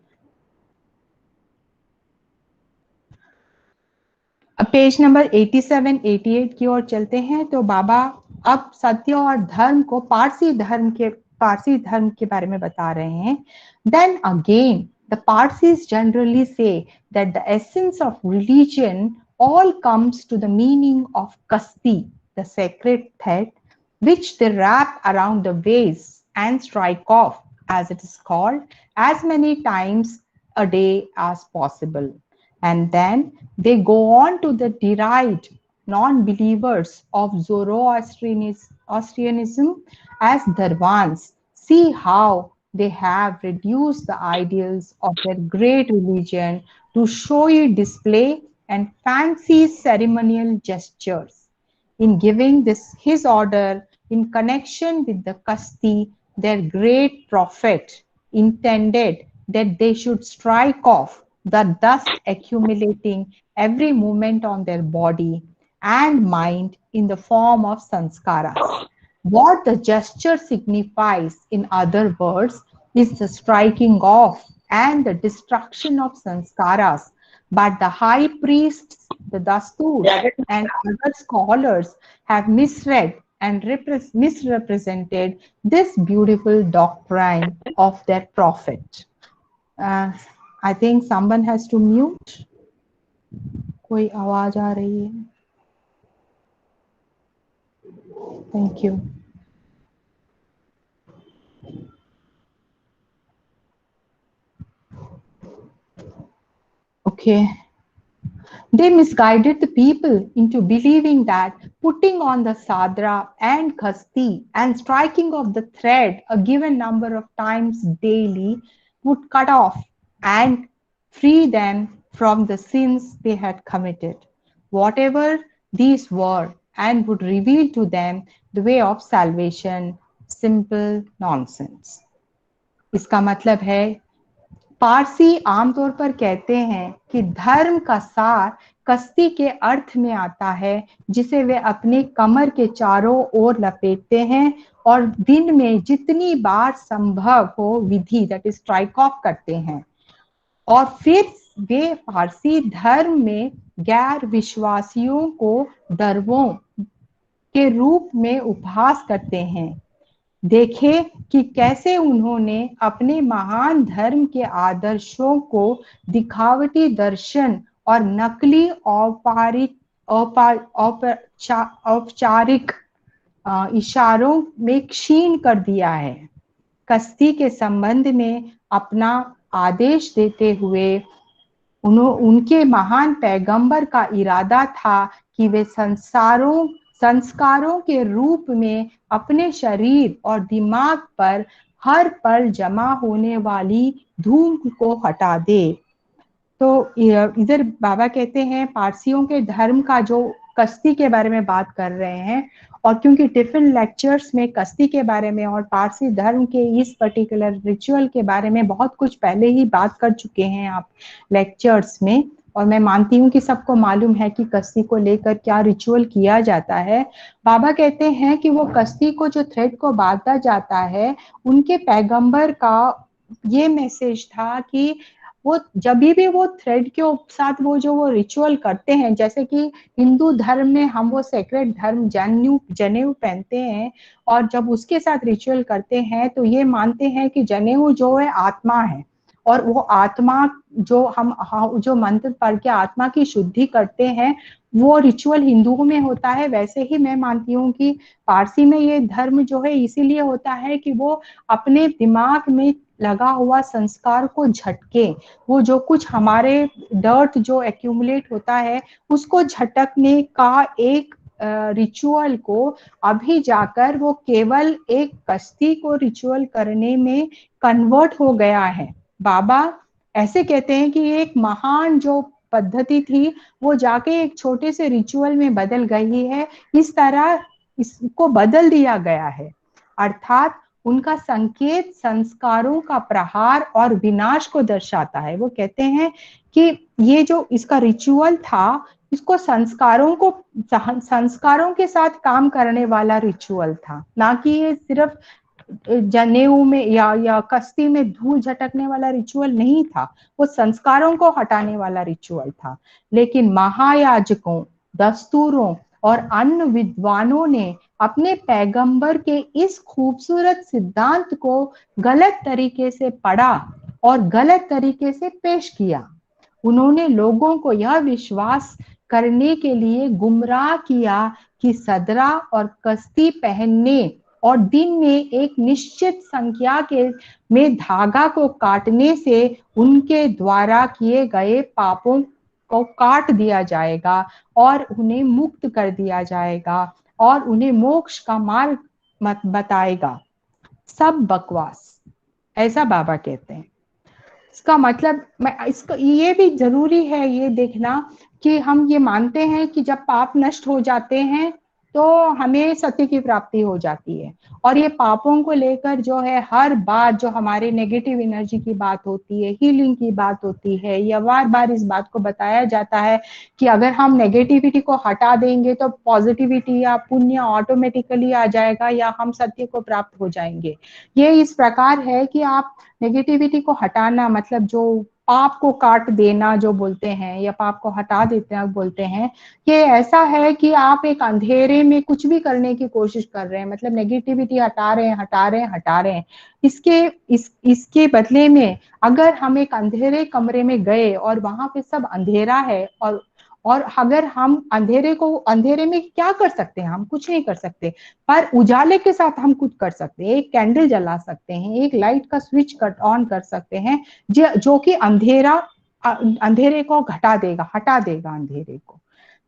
अब पेज नंबर 87 88 की ओर चलते हैं। तो बाबा अब सत्य और धर्म को पारसी धर्म के बारे में बता रहे हैं। Then again the Parsis generally say that the essence of religion all comes to the meaning of kasti, the sacred thread which they wrap around the waist and strike off, as it is called, as many times a day as possible. And then they go on to the deride non-believers of Zoroastrianism as Dharvans. See how they have reduced the ideals of their great religion to showy display and fancy ceremonial gestures. In giving his order in connection with the Kasti, their great prophet intended that they should strike off the dust accumulating every moment on their body and mind in the form of sanskaras. What the gesture signifies, in other words, is the striking off and the destruction of sanskaras. But the high priests, the Dasturs, and other scholars have misread and misrepresented this beautiful doctrine of their prophet. I think someone has to mute. कोई आवाज आ रही है? Thank you. Okay. They misguided the people into believing that putting on the sadra and khasti and striking of the thread a given number of times daily would cut off and free them from the sins they had committed, whatever these were, and would reveal to them the way of salvation. Simple nonsense. इसका मतलब है पारसी आमतौर पर कहते हैं कि धर्म का सार कस्ती के अर्थ में आता है, जिसे वे अपने कमर के चारों ओर लपेटते हैं और दिन में जितनी बार संभव हो विधि दैट इज स्ट्राइक ऑफ करते हैं। और फिर वे पारसी धर्म में गैर विश्वासियों को दर्वों के रूप में उपहास करते हैं। देखे कि कैसे उन्होंने अपने महान धर्म के आदर्शों को दिखावटी दर्शन और नकली औपचारिक इशारों में क्षीण कर दिया है। कस्ती के संबंध में अपना आदेश देते हुए उनके महान पैगंबर का इरादा था कि वे संस्कारों के रूप में अपने शरीर और दिमाग पर हर पल जमा होने वाली धूम को हटा दे। तो इधर बाबा कहते हैं पारसियों के धर्म का जो कस्ती के बारे में बात कर रहे हैं, और क्योंकि डिफरेंट लेक्चर्स में कस्ती के बारे में और पारसी धर्म के इस पर्टिकुलर रिचुअल के बारे में बहुत कुछ पहले ही बात कर चुके हैं आप लेक्चर्स में, और मैं मानती हूँ कि सबको मालूम है कि कस्ती को लेकर क्या रिचुअल किया जाता है। बाबा कहते हैं कि वो कस्ती को जो थ्रेड को बांधा जाता है, उनके पैगंबर का ये मैसेज था कि वो जब भी वो थ्रेड के साथ वो रिचुअल करते हैं, जैसे कि हिंदू धर्म में हम वो सेक्रेट धर्म जनेऊ पहनते हैं, और जब उसके साथ रिचुअल करते हैं तो ये मानते हैं कि जनेऊ जो है आत्मा है, और वो आत्मा जो हम जो मंत्र पढ़ के आत्मा की शुद्धि करते हैं वो रिचुअल हिंदुओं में होता है। वैसे ही मैं मानती हूँ कि पारसी में ये धर्म जो है इसीलिए होता है कि वो अपने दिमाग में लगा हुआ संस्कार को झटके, वो जो कुछ हमारे डर्ट जो एक्यूमुलेट होता है उसको झटकने का एक रिचुअल को अभी जाकर वो केवल एक कस्ती को रिचुअल करने में कन्वर्ट हो गया है। बाबा ऐसे कहते हैं कि एक महान जो पद्धति थी वो जाके एक छोटे से रिचुअल में बदल गई है, इस तरह इसको बदल दिया गया है। अर्थात उनका संकेत संस्कारों का प्रहार और विनाश को दर्शाता है। वो कहते हैं कि ये जो इसका रिचुअल था, इसको संस्कारों के साथ काम करने वाला रिचुअल था, ना कि ये सिर्फ जनेऊ में या कश्ती में धूल झटकने वाला रिचुअल नहीं था, वो संस्कारों को हटाने वाला रिचुअल था। लेकिन महायाजकों, दस्तूरों और अन्य विद्वानों ने अपने पैगंबर के इस खूबसूरत सिद्धांत को गलत तरीके से पढ़ा और गलत तरीके से पेश किया। उन्होंने लोगों को यह विश्वास करने के लिए गुमराह किया कि सदरा और कश्ती पहनने और दिन में एक निश्चित संख्या के में धागा को काटने से उनके द्वारा किए गए पापों को काट दिया जाएगा और उन्हें मुक्त कर दिया जाएगा और उन्हें मोक्ष का मार्ग मत बताएगा। सब बकवास, ऐसा बाबा कहते हैं। इसका मतलब इसका ये भी जरूरी है ये देखना कि हम ये मानते हैं कि जब पाप नष्ट हो जाते हैं तो हमें सत्य की प्राप्ति हो जाती है, और ये पापों को लेकर जो है हर बार जो हमारे नेगेटिव एनर्जी की बात होती है, हीलिंग की बात होती है, या बार बार इस बात को बताया जाता है कि अगर हम नेगेटिविटी को हटा देंगे तो पॉजिटिविटी या पुण्य ऑटोमेटिकली आ जाएगा या हम सत्य को प्राप्त हो जाएंगे। ये इस प्रकार है कि आप नेगेटिविटी को हटाना मतलब जो पाप को काट देना जो बोलते हैं या पाप को हटा देते हैं बोलते हैं, ये ऐसा है कि आप एक अंधेरे में कुछ भी करने की कोशिश कर रहे हैं, मतलब नेगेटिविटी हटा रहे हैं। इसके बदले में अगर हम एक अंधेरे कमरे में गए और वहां पे सब अंधेरा है और अगर हम अंधेरे में क्या कर सकते हैं, हम कुछ नहीं कर सकते, पर उजाले के साथ हम कुछ कर सकते हैं। एक कैंडल जला सकते हैं, एक लाइट का स्विच ऑन कर सकते हैं जो कि अंधेरे को हटा देगा अंधेरे को।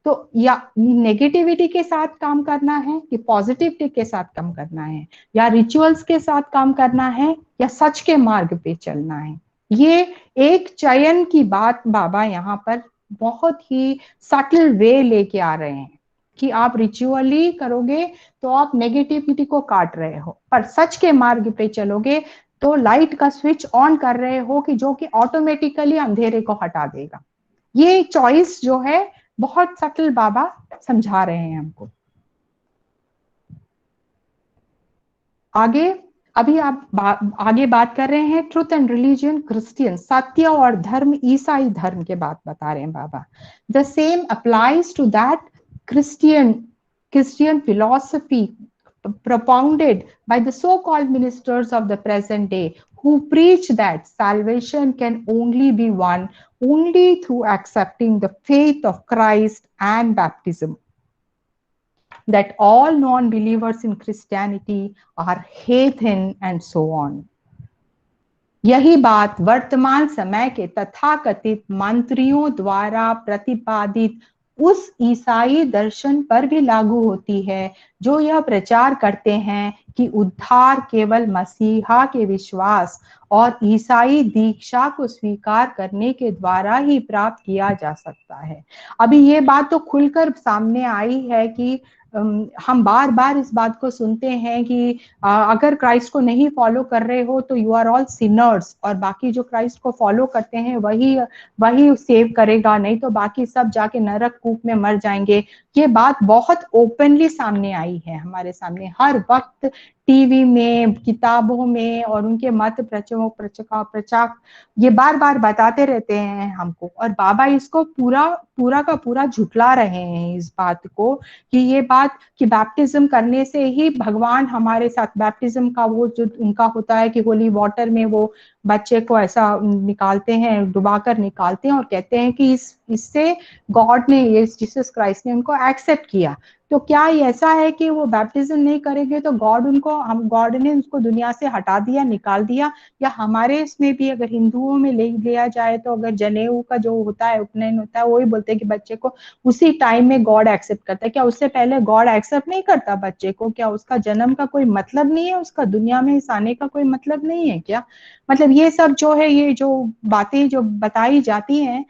तो या नेगेटिविटी के साथ काम करना है कि पॉजिटिविटी के साथ काम करना है, या रिचुअल्स के साथ काम करना है या सच के मार्ग पे चलना है। ये एक चयन की बात बाबा यहाँ पर बहुत ही सटल वे लेके आ रहे हैं कि आप रिचुअली करोगे तो आप नेगेटिविटी को काट रहे हो, पर सच के मार्ग पे चलोगे तो लाइट का स्विच ऑन कर रहे हो कि जो कि ऑटोमेटिकली अंधेरे को हटा देगा। ये चॉइस जो है बहुत सटल बाबा समझा रहे हैं हमको। अभी आप आगे बात कर रहे हैं ट्रूथ एंड रिलीजन क्रिश्चियन, सत्य और धर्म ईसाई धर्म के बात बता रहे हैं Baba. The same applies to that Christian philosophy propounded by the so-called ministers of the present day, who preach that salvation can only be won only through accepting the faith of Christ and baptism. That all non-believers in Christianity are heathen and so on. यही बात वर्तमान समय के तथाकथित मंत्रियों द्वारा प्रतिपादित उस ईसाई दर्शन पर भी लागू होती है जो यह प्रचार करते हैं कि उद्धार केवल मसीहा के विश्वास और ईसाई दीक्षा को स्वीकार करने के द्वारा ही प्राप्त किया जा सकता है। अभी ये बात तो खुलकर सामने आई है कि हम बार बार इस बात को सुनते हैं कि अगर क्राइस्ट को नहीं फॉलो कर रहे हो तो यू आर ऑल सिनर्स, और बाकी जो क्राइस्ट को फॉलो करते हैं वही सेव करेगा, नहीं तो बाकी सब जाके नरक कूप में मर जाएंगे। ये बात बहुत ओपनली सामने आई है हमारे सामने, हर वक्त टीवी में, किताबों में, और उनके मत प्रचारक ये बार बार बताते रहते हैं हमको, और बाबा इसको पूरा का पूरा झुठला रहे हैं इस बात को कि ये बात कि बैप्टिज्म करने से ही भगवान हमारे साथ, बैप्टिज्म का वो जो उनका होता है कि होली वाटर में वो बच्चे को ऐसा निकालते हैं, डुबाकर निकालते हैं और कहते हैं कि इससे गॉड ने, ये जीसस क्राइस्ट ने उनको एक्सेप्ट किया। तो क्या ये ऐसा है कि वो बैप्टिज्म नहीं करेंगे तो गॉड ने उसको दुनिया से हटा दिया, निकाल दिया? या हमारे इसमें भी अगर हिंदुओं में ले लिया जाए तो अगर जनेऊ का जो होता है, उपनयन होता है, वही बोलते हैं कि बच्चे को उसी टाइम में गॉड एक्सेप्ट करता है। क्या उससे पहले गॉड एक्सेप्ट नहीं करता बच्चे को? क्या उसका जन्म का कोई मतलब नहीं है? उसका दुनिया में इस आने का कोई मतलब नहीं है क्या? मतलब ये सब जो है, ये जो बातें जो बताई जाती हैं,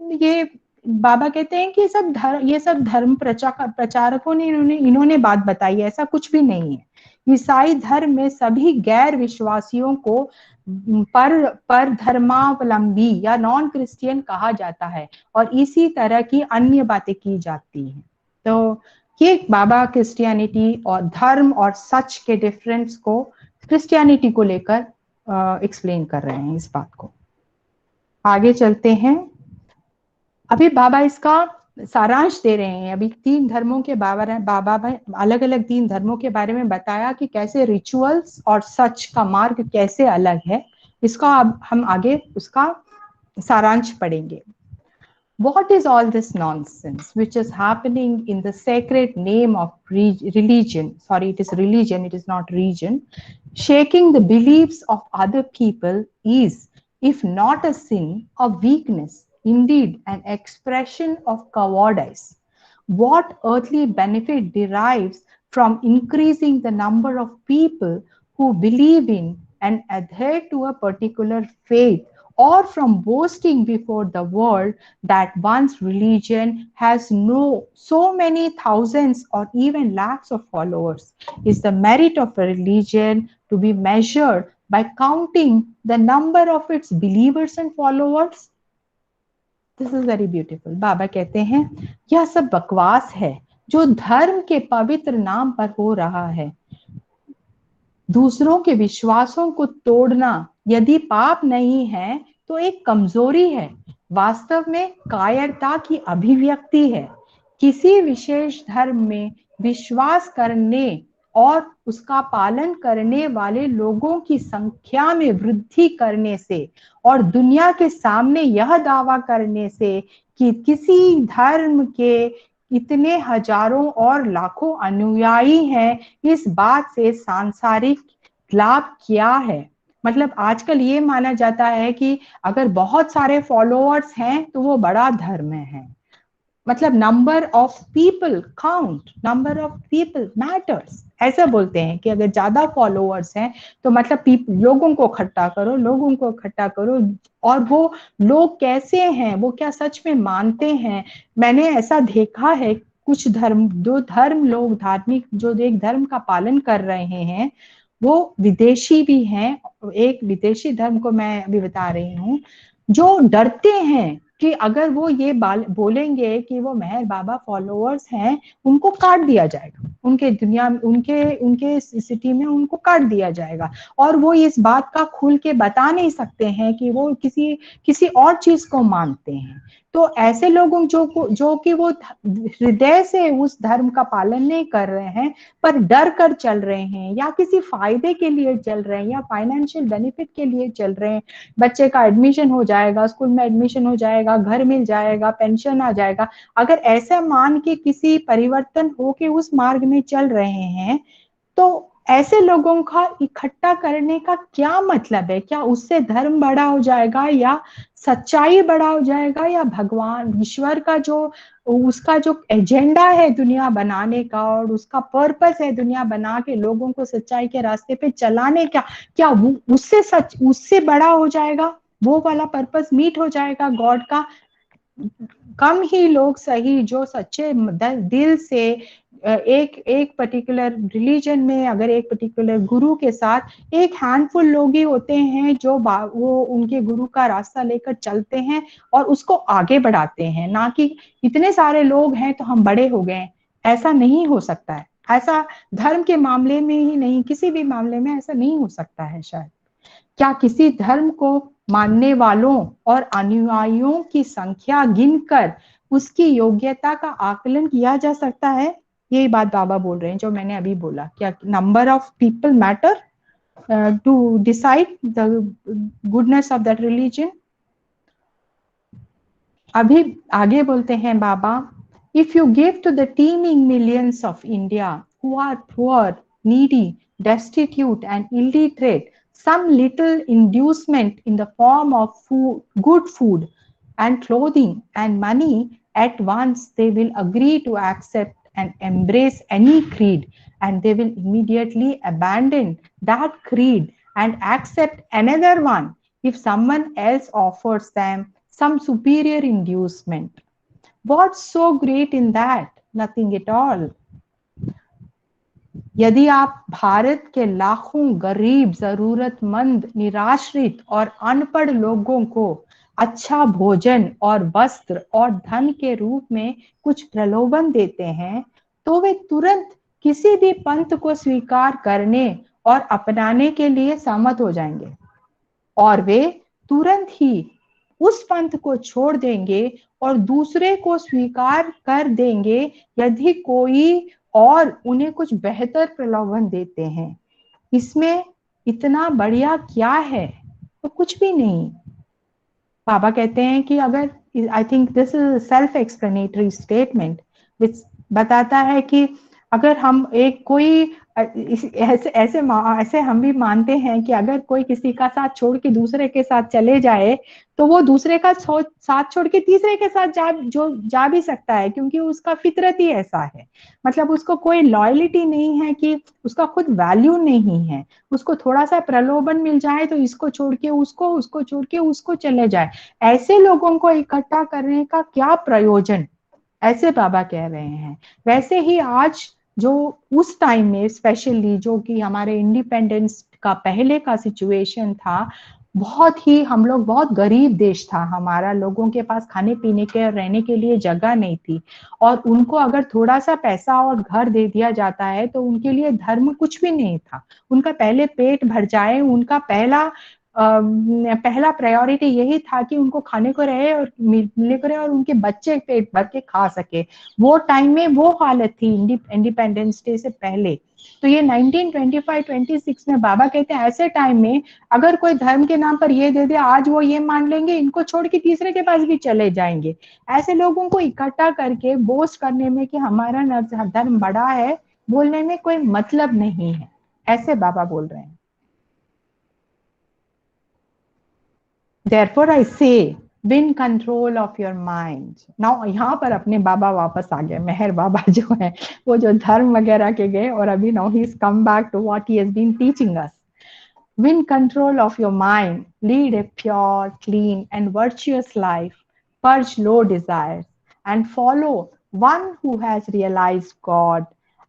ये बाबा कहते हैं कि ये सब धर्म प्रचारकों ने इन्होंने बात बताई है, ऐसा कुछ भी नहीं है। ईसाई धर्म में सभी गैर विश्वासियों को पर धर्मावलंबी या नॉन क्रिश्चियन कहा जाता है और इसी तरह की अन्य बातें की जाती हैं। तो ये बाबा क्रिश्चियनिटी और धर्म और सच के डिफरेंस को क्रिश्चियनिटी को लेकर एक्सप्लेन कर रहे हैं इस बात को। आगे चलते हैं। अभी बाबा इसका सारांश दे रहे हैं। अभी 3 धर्मों के बाबा अलग अलग 3 धर्मों के बारे में बताया कि कैसे रिचुअल्स और सच का मार्ग कैसे अलग है। इसका अब हम आगे उसका सारांश पढ़ेंगे। What is all this nonsense which is happening in the sacred name of religion? Sorry, it is religion, it is not region. Shaking the beliefs of other people is, if not a sin, a weakness, indeed an expression of cowardice. What earthly benefit derives from increasing the number of people who believe in and adhere to a particular faith, or from boasting before the world that one's religion has so many thousands or even lakhs of followers? Is the merit of a religion to be measured by counting the number of its believers and followers? This is very beautiful. बाबा कहते हैं यह सब बकवास है जो धर्म के पवित्र नाम पर हो रहा है। दूसरों के विश्वासों को तोड़ना यदि पाप नहीं है तो एक कमजोरी है, वास्तव में कायरता की अभिव्यक्ति है। किसी विशेष धर्म में विश्वास करने और उसका पालन करने वाले लोगों की संख्या में वृद्धि करने से और दुनिया के सामने यह दावा करने से कि किसी धर्म के इतने हजारों और लाखों अनुयायी हैं, इस बात से सांसारिक लाभ क्या है? मतलब आजकल ये माना जाता है कि अगर बहुत सारे फॉलोअर्स हैं तो वो बड़ा धर्म है। मतलब number of people count, number of people matters, ऐसा बोलते हैं कि अगर ज्यादा फॉलोअर्स हैं तो मतलब लोगों को इकट्ठा करो, लोगों को इकट्ठा करो। और वो लोग कैसे हैं, वो क्या सच में मानते हैं? मैंने ऐसा देखा है कुछ धर्म, दो धर्म लोग धार्मिक जो एक धर्म का पालन कर रहे हैं वो विदेशी भी हैं। एक विदेशी धर्म को मैं अभी बता रही हूँ, जो डरते हैं कि अगर वो ये बोलेंगे कि वो मेहर बाबा फॉलोअर्स हैं, उनको काट दिया जाएगा, उनके दुनिया उनके सिटी में उनको काट दिया जाएगा। और वो इस बात का खुल के बता नहीं सकते हैं कि वो किसी और चीज को मानते हैं। तो ऐसे लोगों जो कि वो हृदय से उस धर्म का पालन नहीं कर रहे हैं पर डर कर चल रहे हैं या किसी फायदे के लिए चल रहे हैं या फाइनेंशियल बेनिफिट के लिए चल रहे हैं, बच्चे का एडमिशन हो जाएगा, स्कूल में एडमिशन हो जाएगा, घर मिल जाएगा, पेंशन आ जाएगा, अगर ऐसा मान के किसी परिवर्तन हो के उस मार्ग में चल रहे हैं तो ऐसे लोगों का इकट्ठा करने का क्या मतलब है? क्या उससे धर्म बड़ा हो जाएगा या सच्चाई बड़ा हो जाएगा या भगवान ईश्वर का जो उसका जो एजेंडा है दुनिया बनाने का और उसका पर्पस है दुनिया बना के लोगों को सच्चाई के रास्ते पे चलाने का, क्या उससे बड़ा हो जाएगा? वो वाला पर्पस मीट हो जाएगा गॉड का? कम ही लोग सही जो सच्चे दिल से एक पर्टिकुलर रिलीजन में, अगर एक पर्टिकुलर गुरु के साथ एक हैंडफुल लोग ही होते हैं जो वो उनके गुरु का रास्ता लेकर चलते हैं और उसको आगे बढ़ाते हैं, ना कि इतने सारे लोग हैं तो हम बड़े हो गए। ऐसा नहीं हो सकता है। ऐसा धर्म के मामले में ही नहीं, किसी भी मामले में ऐसा नहीं हो सकता है शायद। क्या किसी धर्म को मानने वालों और अनुयायियों की संख्या गिनकर उसकी योग्यता का आकलन किया जा सकता है? यही बात बाबा बोल रहे हैं जो मैंने अभी बोला। क्या number of people matter to decide the goodness of that religion? अभी आगे बोलते हैं Baba, if you give to the teeming millions of India who are poor, needy, destitute and illiterate some little inducement in the form of food, good food and clothing and money, at once they will agree to accept and embrace any creed, and they will immediately abandon that creed and accept another one if someone else offers them some superior inducement. What's so great in that? Nothing at all. यदि आप भारत के लाखों गरीब, जरूरतमंद, निराश्रित और अनपढ़ लोगों को अच्छा भोजन और वस्त्र और धन के रूप में कुछ प्रलोभन देते हैं तो वे तुरंत किसी भी पंथ को स्वीकार करने और अपनाने के लिए सहमत हो जाएंगे और वे तुरंत ही उस पंथ को छोड़ देंगे और दूसरे को स्वीकार कर देंगे यदि कोई और उन्हें कुछ बेहतर प्रलोभन देते हैं। इसमें इतना बढ़िया क्या है? तो कुछ भी नहीं। बाबा कहते हैं कि अगर, I think this is self explanatory statement which बताता है कि अगर हम एक कोई ऐसे ऐसे ऐसे हम भी मानते हैं कि अगर कोई किसी का साथ छोड़ के दूसरे के साथ चले जाए तो वो दूसरे का साथ छोड़ के तीसरे के साथ जा भी सकता है, क्योंकि उसका फितरत ही ऐसा है। मतलब उसको कोई लॉयलिटी नहीं है, कि उसका खुद वैल्यू नहीं है। उसको थोड़ा सा प्रलोभन मिल जाए तो इसको छोड़ के उसको छोड़ के उसको चले जाए। ऐसे लोगों को इकट्ठा करने का क्या प्रयोजन, ऐसे बाबा कह रहे हैं। वैसे ही आज जो उस टाइम में स्पेशली जो कि हमारे इंडिपेंडेंस का पहले का सिचुएशन था, बहुत ही हम लोग बहुत गरीब देश था हमारा, लोगों के पास खाने पीने के रहने के लिए जगह नहीं थी, और उनको अगर थोड़ा सा पैसा और घर दे दिया जाता है तो उनके लिए धर्म कुछ भी नहीं था। उनका पहले पेट भर जाए, उनका पहला प्रायोरिटी यही था कि उनको खाने को रहे और मिलने को रहे और उनके बच्चे पेट भर के खा सके। वो टाइम में वो हालत थी इंडिपेंडेंस डे से पहले। तो ये 1925-26 में बाबा कहते हैं ऐसे टाइम में अगर कोई धर्म के नाम पर ये दे दे, आज वो ये मान लेंगे इनको छोड़ के तीसरे के पास भी चले जाएंगे। ऐसे लोगों को इकट्ठा करके बोस्ट करने में कि हमारा धर्म बड़ा है, बोलने में कोई मतलब नहीं है। ऐसे बाबा बोल रहे हैं। Therefore I say, win control of your mind. Now यहाँ पर अपने बाबा वापस आ गए, मेहर बाबा जो है वो जो धर्म वगैरह के गए और अभी now he's come back to what he has been teaching us. Win control of your mind, lead a pure, clean and virtuous life, purge low desires and follow one who has realized God,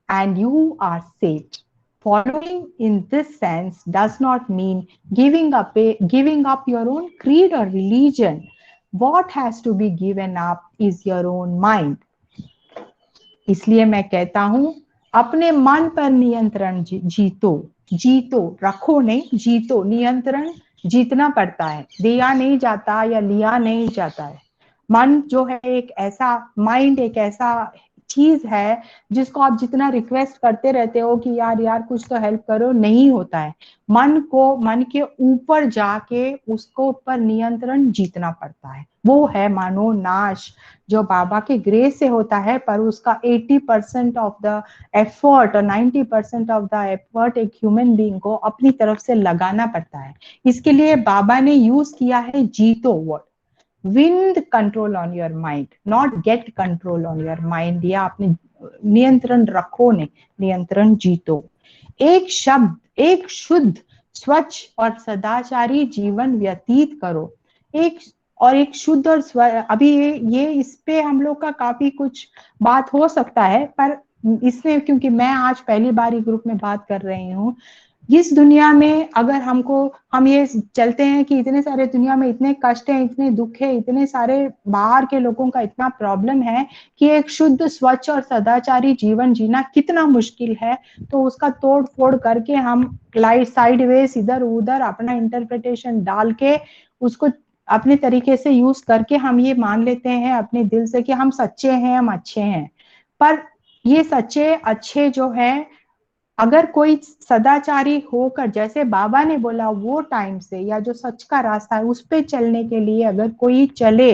and you are saved. Following in this sense does not mean giving up your own creed or religion. What has to be given up is your own mind. इसलिए मैं कहता हूं, अपने मन पर नियंत्रण जीतो, रखो नहीं, जीतो। नियंत्रण जीतना पड़ता है, दिया नहीं जाता या लिया नहीं जाता है। मन जो है एक ऐसा, माइंड एक ऐसा चीज है जिसको आप जितना रिक्वेस्ट करते रहते हो कि यार कुछ तो हेल्प करो, नहीं होता है। मन के ऊपर जाके उसको ऊपर नियंत्रण जीतना पड़ता है। वो है मनोनाश, जो बाबा के ग्रेस से होता है, पर उसका 80% ऑफ द एफर्ट और 90% ऑफ द एफर्ट एक ह्यूमन बीइंग को अपनी तरफ से लगाना पड़ता है। इसके लिए बाबा ने यूज किया है जीतो word. Win control on your mind, not gate control on your mind. या अपने नियंत्रण रखो ने, नियंत्रण जीतो। एक शब्द, एक शुद्ध, स्वच्छ और सदाचारी जीवन व्यतीत करो। एक शुद्ध और अभी ये इस पे हम लोग का काफी कुछ बात हो सकता है, पर इसमें क्योंकि मैं आज पहली बार ही ग्रुप में बात कर रही हूँ, इस दुनिया में अगर हम ये चलते हैं कि इतने सारे दुनिया में इतने कष्ट हैं, इतने दुख है, इतने सारे बाहर के लोगों का इतना प्रॉब्लम है कि एक शुद्ध, स्वच्छ और सदाचारी जीवन जीना कितना मुश्किल है। तो उसका तोड़ फोड़ करके हम साइड वेज इधर उधर अपना इंटरप्रिटेशन डाल के उसको अपने तरीके से यूज करके हम ये मान लेते हैं अपने दिल से कि हम सच्चे हैं, हम अच्छे हैं। पर ये सच्चे अच्छे जो है, अगर कोई सदाचारी होकर, जैसे बाबा ने बोला वो टाइम से, या जो सच का रास्ता है उस पे चलने के लिए अगर कोई चले,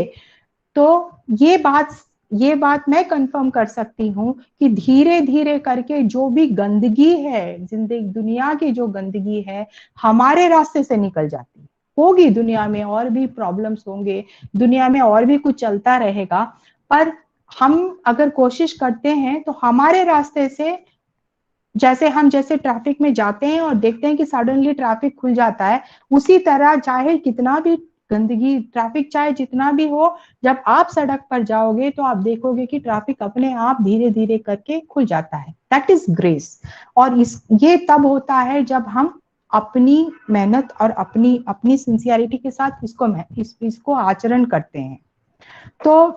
तो ये बात मैं कंफर्म कर सकती हूँ कि धीरे धीरे करके जो भी गंदगी है जिंदगी, दुनिया की जो गंदगी है, हमारे रास्ते से निकल जाती है। होगी दुनिया में और भी प्रॉब्लम्स होंगे, दुनिया में और भी कुछ चलता रहेगा, पर हम अगर कोशिश करते हैं तो हमारे रास्ते से, जैसे ट्रैफिक में जाते हैं और देखते हैं कि सडनली ट्रैफिक खुल जाता है, उसी तरह चाहे कितना भी गंदगी, ट्रैफिक चाहे जितना भी हो, जब आप सड़क पर जाओगे तो आप देखोगे कि ट्रैफिक अपने आप धीरे धीरे करके खुल जाता है। That is grace. और ये तब होता है जब हम अपनी मेहनत और अपनी सिंसियरिटी के साथ इसको आचरण करते हैं। तो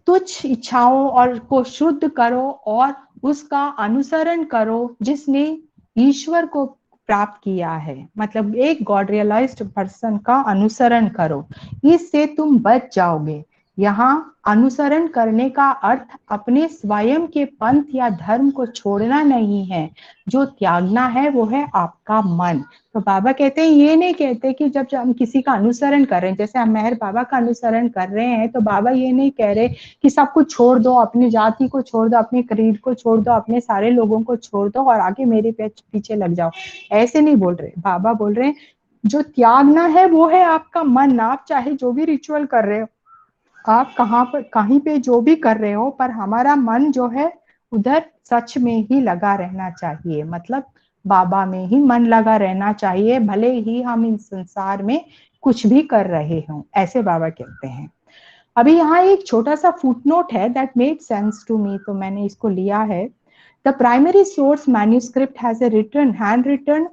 तुच्छ इच्छाओं और को शुद्ध करो और उसका अनुसरण करो जिसने ईश्वर को प्राप्त किया है, मतलब एक गॉड रियलाइज्ड पर्सन का अनुसरण करो, इससे तुम बच जाओगे। यहाँ अनुसरण करने का अर्थ अपने स्वयं के पंथ या धर्म को छोड़ना नहीं है, जो त्यागना है वो है आपका मन। तो बाबा कहते हैं, ये नहीं कहते कि जब हम किसी का अनुसरण कर रहे हैं, जैसे हम मेहर बाबा का अनुसरण कर रहे हैं, तो बाबा ये नहीं कह रहे कि सब कुछ छोड़ दो, अपनी जाति को छोड़ दो, अपने क्रीड को छोड़ दो, अपने सारे लोगों को छोड़ दो और आगे मेरे पीछे लग जाओ, ऐसे नहीं बोल रहे। बाबा बोल रहे हैं जो त्यागना है वो है आपका मन। आप चाहे जो भी रिचुअल कर रहे हो, आप कहीं पे जो भी कर रहे हो, पर हमारा मन जो है उधर सच में ही लगा रहना चाहिए, मतलब बाबा में ही मन लगा रहना चाहिए, भले ही हम इन संसार में कुछ भी कर रहे हों, ऐसे बाबा कहते हैं। अभी यहाँ एक छोटा सा फुटनोट है that made sense to me, तो मैंने इसको लिया है। The primary source manuscript has a written hand written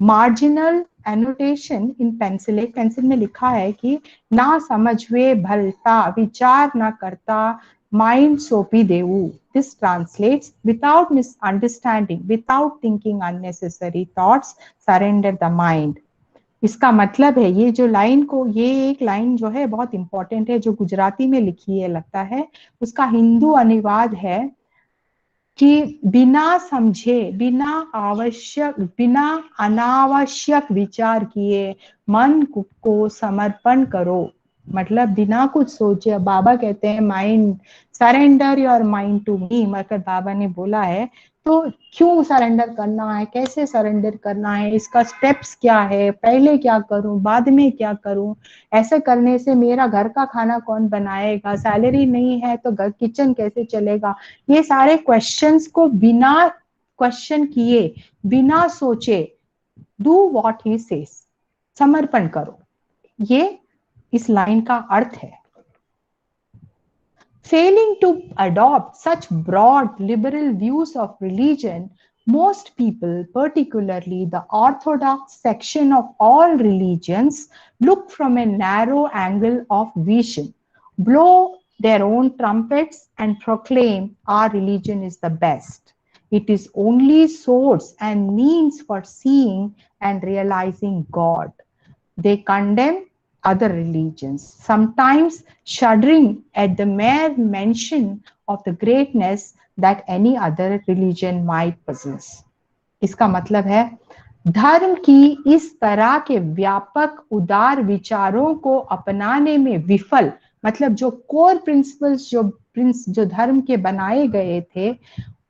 marginal annotation in pencil. एक पेंसिल में लिखा है कि ना समझवे भलता विचार ना करता माइंड सोपी देऊ। This translates without misunderstanding, without thinking unnecessary thoughts, surrender the mind. इसका मतलब है, ये जो लाइन को, ये एक लाइन जो है बहुत इंपॉर्टेंट है, जो गुजराती में लिखी है लगता है, उसका हिंदू अनुवाद है कि बिना समझे, बिना अनावश्यक विचार किए मन को समर्पण करो। मतलब बिना कुछ सोचे, बाबा कहते हैं mind, surrender your mind to me. मगर बाबा ने बोला है तो क्यों सरेंडर करना है, कैसे सरेंडर करना है, इसका स्टेप्स क्या है, पहले क्या करूं, बाद में क्या करूं, ऐसे करने से मेरा घर का खाना कौन बनाएगा, सैलरी नहीं है तो घर किचन कैसे चलेगा। ये सारे क्वेश्चंस को बिना क्वेश्चन किए, बिना सोचे, डू व्हाट ही सेज, समर्पण करो, ये इस लाइन का अर्थ है। Failing to adopt such broad liberal views of religion, most people, particularly the orthodox section of all religions, look from a narrow angle of vision, blow their own trumpets and proclaim our religion is the best. It is only source and means for seeing and realizing God. They condemn other religions, sometimes shuddering at the mere mention of the greatness that any other religion might possess. इसका मतलब है धर्म की इस तरह के व्यापक उदार विचारों को अपनाने में विफल, मतलब जो कोर प्रिंसिपल्स, जो धर्म के बनाए गए थे,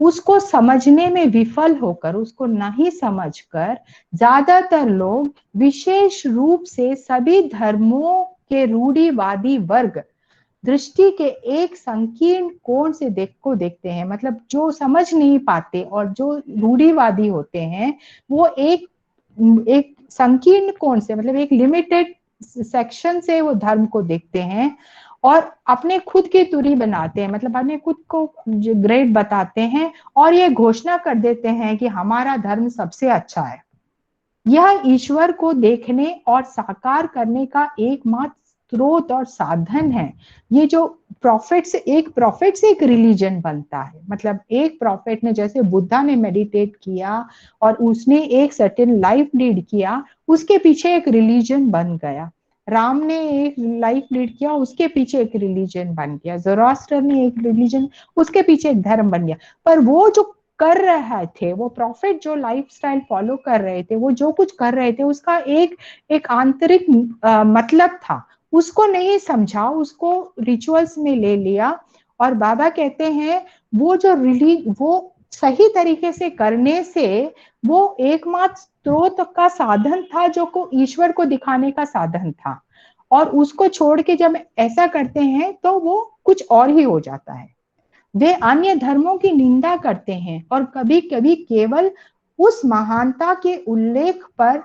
उसको समझने में विफल होकर, उसको नहीं समझकर ज्यादातर लोग, विशेष रूप से सभी धर्मों के रूढ़िवादी वर्ग, दृष्टि के एक संकीर्ण कोण से देखते हैं। मतलब जो समझ नहीं पाते और जो रूढ़िवादी होते हैं, वो एक संकीर्ण कोण से, मतलब एक लिमिटेड सेक्शन से वो धर्म को देखते हैं और अपने खुद की तुरी बनाते हैं, मतलब अपने खुद को ग्रेट बताते हैं और ये घोषणा कर देते हैं कि हमारा धर्म सबसे अच्छा है। यह ईश्वर को देखने और साकार करने का एकमात्र स्रोत और साधन है। ये जो प्रॉफिट से एक रिलीजन बनता है, मतलब एक प्रॉफिट ने, जैसे बुद्धा ने मेडिटेट किया और उसने एक सर्टेन लाइफ लीड किया, उसके पीछे एक रिलीजन बन गया। राम ने एक लाइफ लीड किया, उसके पीछे एक रिलीजन बन गया। ज़ोरास्टर ने एक रिलीजन, उसके पीछे एक धर्म बन गया। पर वो जो कर रहे थे, वो प्रॉफिट जो लाइफस्टाइल फॉलो कर रहे थे, वो जो कुछ कर रहे थे, उसका एक आंतरिक मतलब था, उसको नहीं समझा, उसको रिचुअल्स में ले लिया। और बाबा कहते हैं वो सही तरीके से करने से वो एकमात्र स्रोत का साधन था, जो को ईश्वर को दिखाने का साधन था। और उसको छोड़ के जब ऐसा करते हैं तो वो कुछ और ही हो जाता है। वे अन्य धर्मों की निंदा करते हैं और कभी कभी केवल उस महानता के उल्लेख पर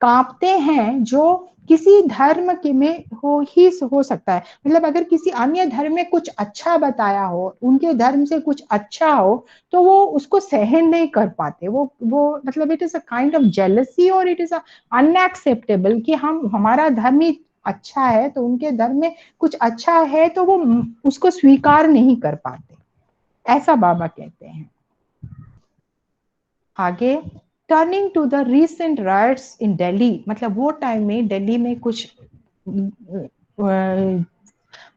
कांपते हैं जो किसी धर्म के में हो सकता है। मतलब अगर किसी अन्य धर्म में कुछ अच्छा बताया हो, उनके धर्म से कुछ अच्छा हो, तो वो उसको सहन नहीं कर पाते। वो मतलब it is a kind of jealousy और इट इज अनएक्सेप्टेबल कि हमारा धर्म ही अच्छा है तो उनके धर्म में कुछ अच्छा है तो वो उसको स्वीकार नहीं कर पाते, ऐसा बाबा कहते हैं। आगे, turning to the recent riots in Delhi, मतलब वो टाइम में दिल्ली में कुछ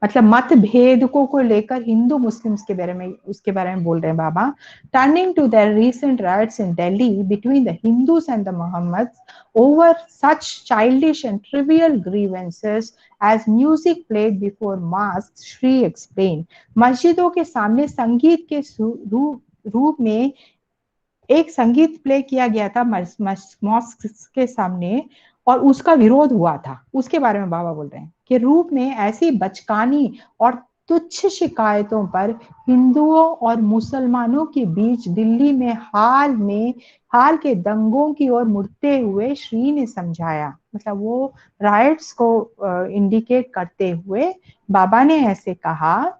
मतलब मतभेद को लेकर हिंदू मुस्लिम्स के बारे में, उसके बारे में बोल रहे हैं Baba. Turning to the recent riots in Delhi between the Hindus and the Mohammeds over such childish and trivial grievances as music played before mosque, श्री एक्सप्लेन। मस्जिदों के सामने संगीत के रूप में एक संगीत प्ले किया गया था मॉस्क के सामने, और उसका विरोध हुआ था, उसके बारे में बाबा बोल रहे हैं कि रूप में ऐसी बचकानी और तुच्छ शिकायतों पर हिंदुओं और मुसलमानों के बीच दिल्ली में हाल के दंगों की ओर मुड़ते हुए श्री ने समझाया। मतलब वो राइट्स को इंडिकेट करते हुए बाबा ने ऐसे कहा,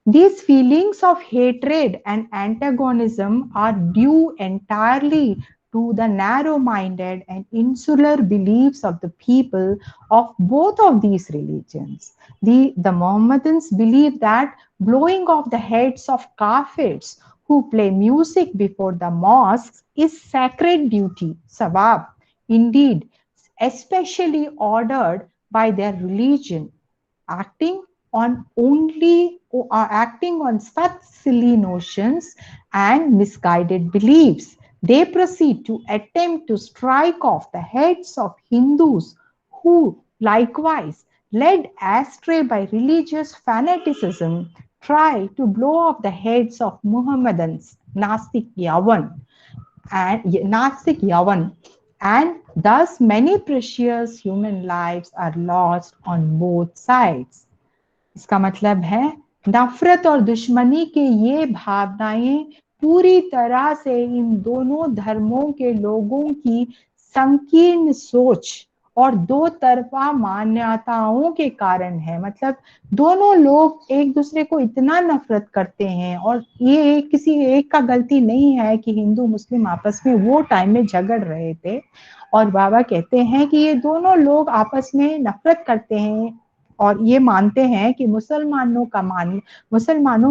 these feelings of hatred and antagonism are due entirely to the narrow-minded and insular beliefs of the people of both of these religions. The Mohammedans believe that blowing off the heads of Kafirs who play music before the mosques is sacred duty, sawab, indeed, especially ordered by their religion, acting on such silly notions and misguided beliefs. They proceed to attempt to strike off the heads of Hindus who, likewise, led astray by religious fanaticism, try to blow off the heads of Muhammadans, Nastik Yavan, and thus many precious human lives are lost on both sides. इसका मतलब है नफरत और दुश्मनी के ये भावनाएं पूरी तरह से इन दोनों धर्मों के लोगों की संकीर्ण सोच और दो तरफा मान्यताओं के कारण है। मतलब दोनों लोग एक दूसरे को इतना नफरत करते हैं, और ये किसी एक का गलती नहीं है कि हिंदू मुस्लिम आपस में वो टाइम में झगड़ रहे थे। और बाबा कहते हैं कि ये दोनों लोग आपस में नफरत करते हैं और ये मानते हैं कि मुसलमानों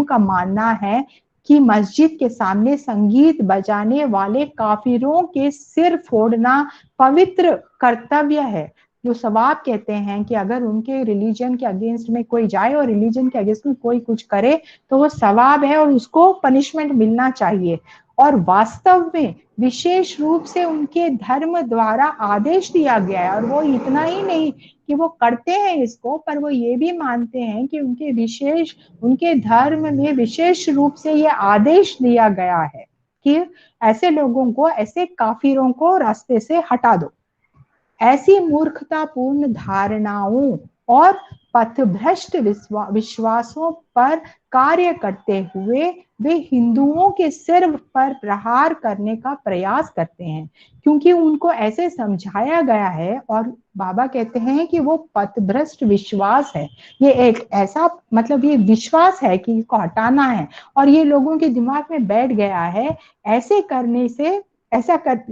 का मानना है कि मस्जिद के सामने संगीत बजाने वाले काफिरों के सिर फोड़ना पवित्र कर्तव्य है। जो सवाब कहते हैं कि अगर उनके रिलीजन के अगेंस्ट में कोई जाए और रिलीजन के अगेंस्ट में कोई कुछ करे तो वो सवाब है और उसको पनिशमेंट मिलना चाहिए। और वास्तव में विशेष रूप से उनके धर्म द्वारा आदेश दिया गया है, और वो इतना ही नहीं कि वो करते हैं इसको, पर वो ये भी मानते हैं कि उनके धर्म में विशेष रूप से ये आदेश दिया गया है कि ऐसे लोगों को, ऐसे काफिरों को रास्ते से हटा दो। ऐसी मूर्खतापूर्ण धारणाओं और पथभ्रष्ट विश्वासों पर कार्य करते हुए वे हिंदुओं के सिर पर प्रहार करने का प्रयास करते हैं, क्योंकि उनको ऐसे समझाया गया है। और बाबा कहते हैं कि वो पथभ्रष्ट विश्वास है, ये एक ऐसा मतलब ये विश्वास है कि इसको हटाना है, और ये लोगों के दिमाग में बैठ गया है। ऐसे करने से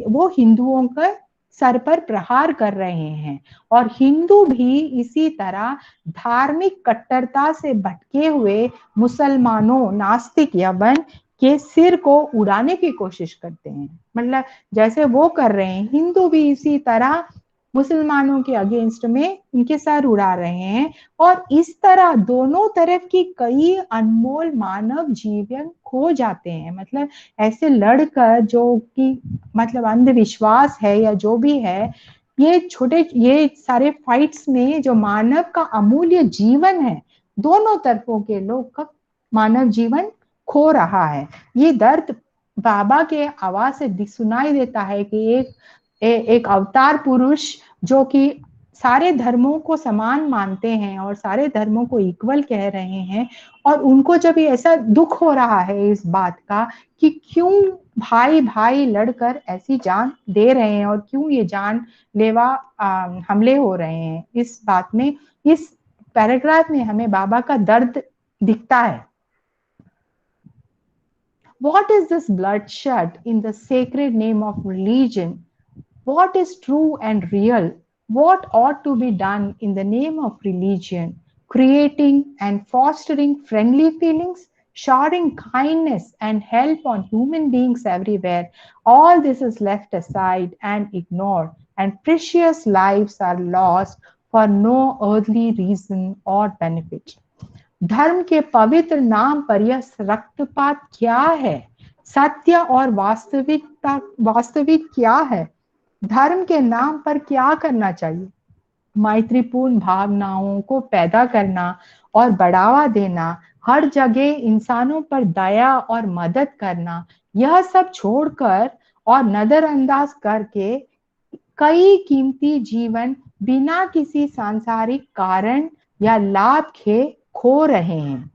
वो हिंदुओं का सर पर प्रहार कर रहे हैं, और हिंदू भी इसी तरह धार्मिक कट्टरता से भटके हुए मुसलमानों, नास्तिक यवन के सिर को उड़ाने की कोशिश करते हैं। मतलब जैसे वो कर रहे हैं, हिंदू भी इसी तरह मुसलमानों के अगेंस्ट में उनके सर उड़ा रहे हैं, और इस तरह दोनों तरफ की कई अनमोल मानव जीवन खो जाते हैं। मतलब ऐसे लड़कर, जो कि मतलब अंधविश्वास है या जो भी है, ये सारे फाइट्स में जो मानव का अमूल्य जीवन है, दोनों तरफों के लोग का मानव जीवन खो रहा है। ये दर्द बाबा के आवाज से सुनाई देता है कि एक अवतार पुरुष जो कि सारे धर्मों को समान मानते हैं और सारे धर्मों को इक्वल कह रहे हैं, और उनको जब ये ऐसा दुख हो रहा है इस बात का कि क्यों भाई भाई लड़कर ऐसी जान दे रहे हैं और क्यों ये जानलेवा हमले हो रहे हैं, इस बात में, इस पैराग्राफ में हमें बाबा का दर्द दिखता है। What is this bloodshed in the sacred name of religion? What is true and real? What ought to be done in the name of religion? Creating and fostering friendly feelings, showering kindness and help on human beings everywhere. All this is left aside and ignored, and precious lives are lost for no earthly reason or benefit. धर्म के पवित्र नाम पर यह रक्तपात क्या है? सत्य और वास्तविक क्या है? धर्म के नाम पर क्या करना चाहिए? मैत्रीपूर्ण भावनाओं को पैदा करना और बढ़ावा देना, हर जगह इंसानों पर दया और मदद करना, यह सब छोड़कर और नजरअंदाज करके कई कीमती जीवन बिना किसी सांसारिक कारण या लाभ के खो रहे हैं।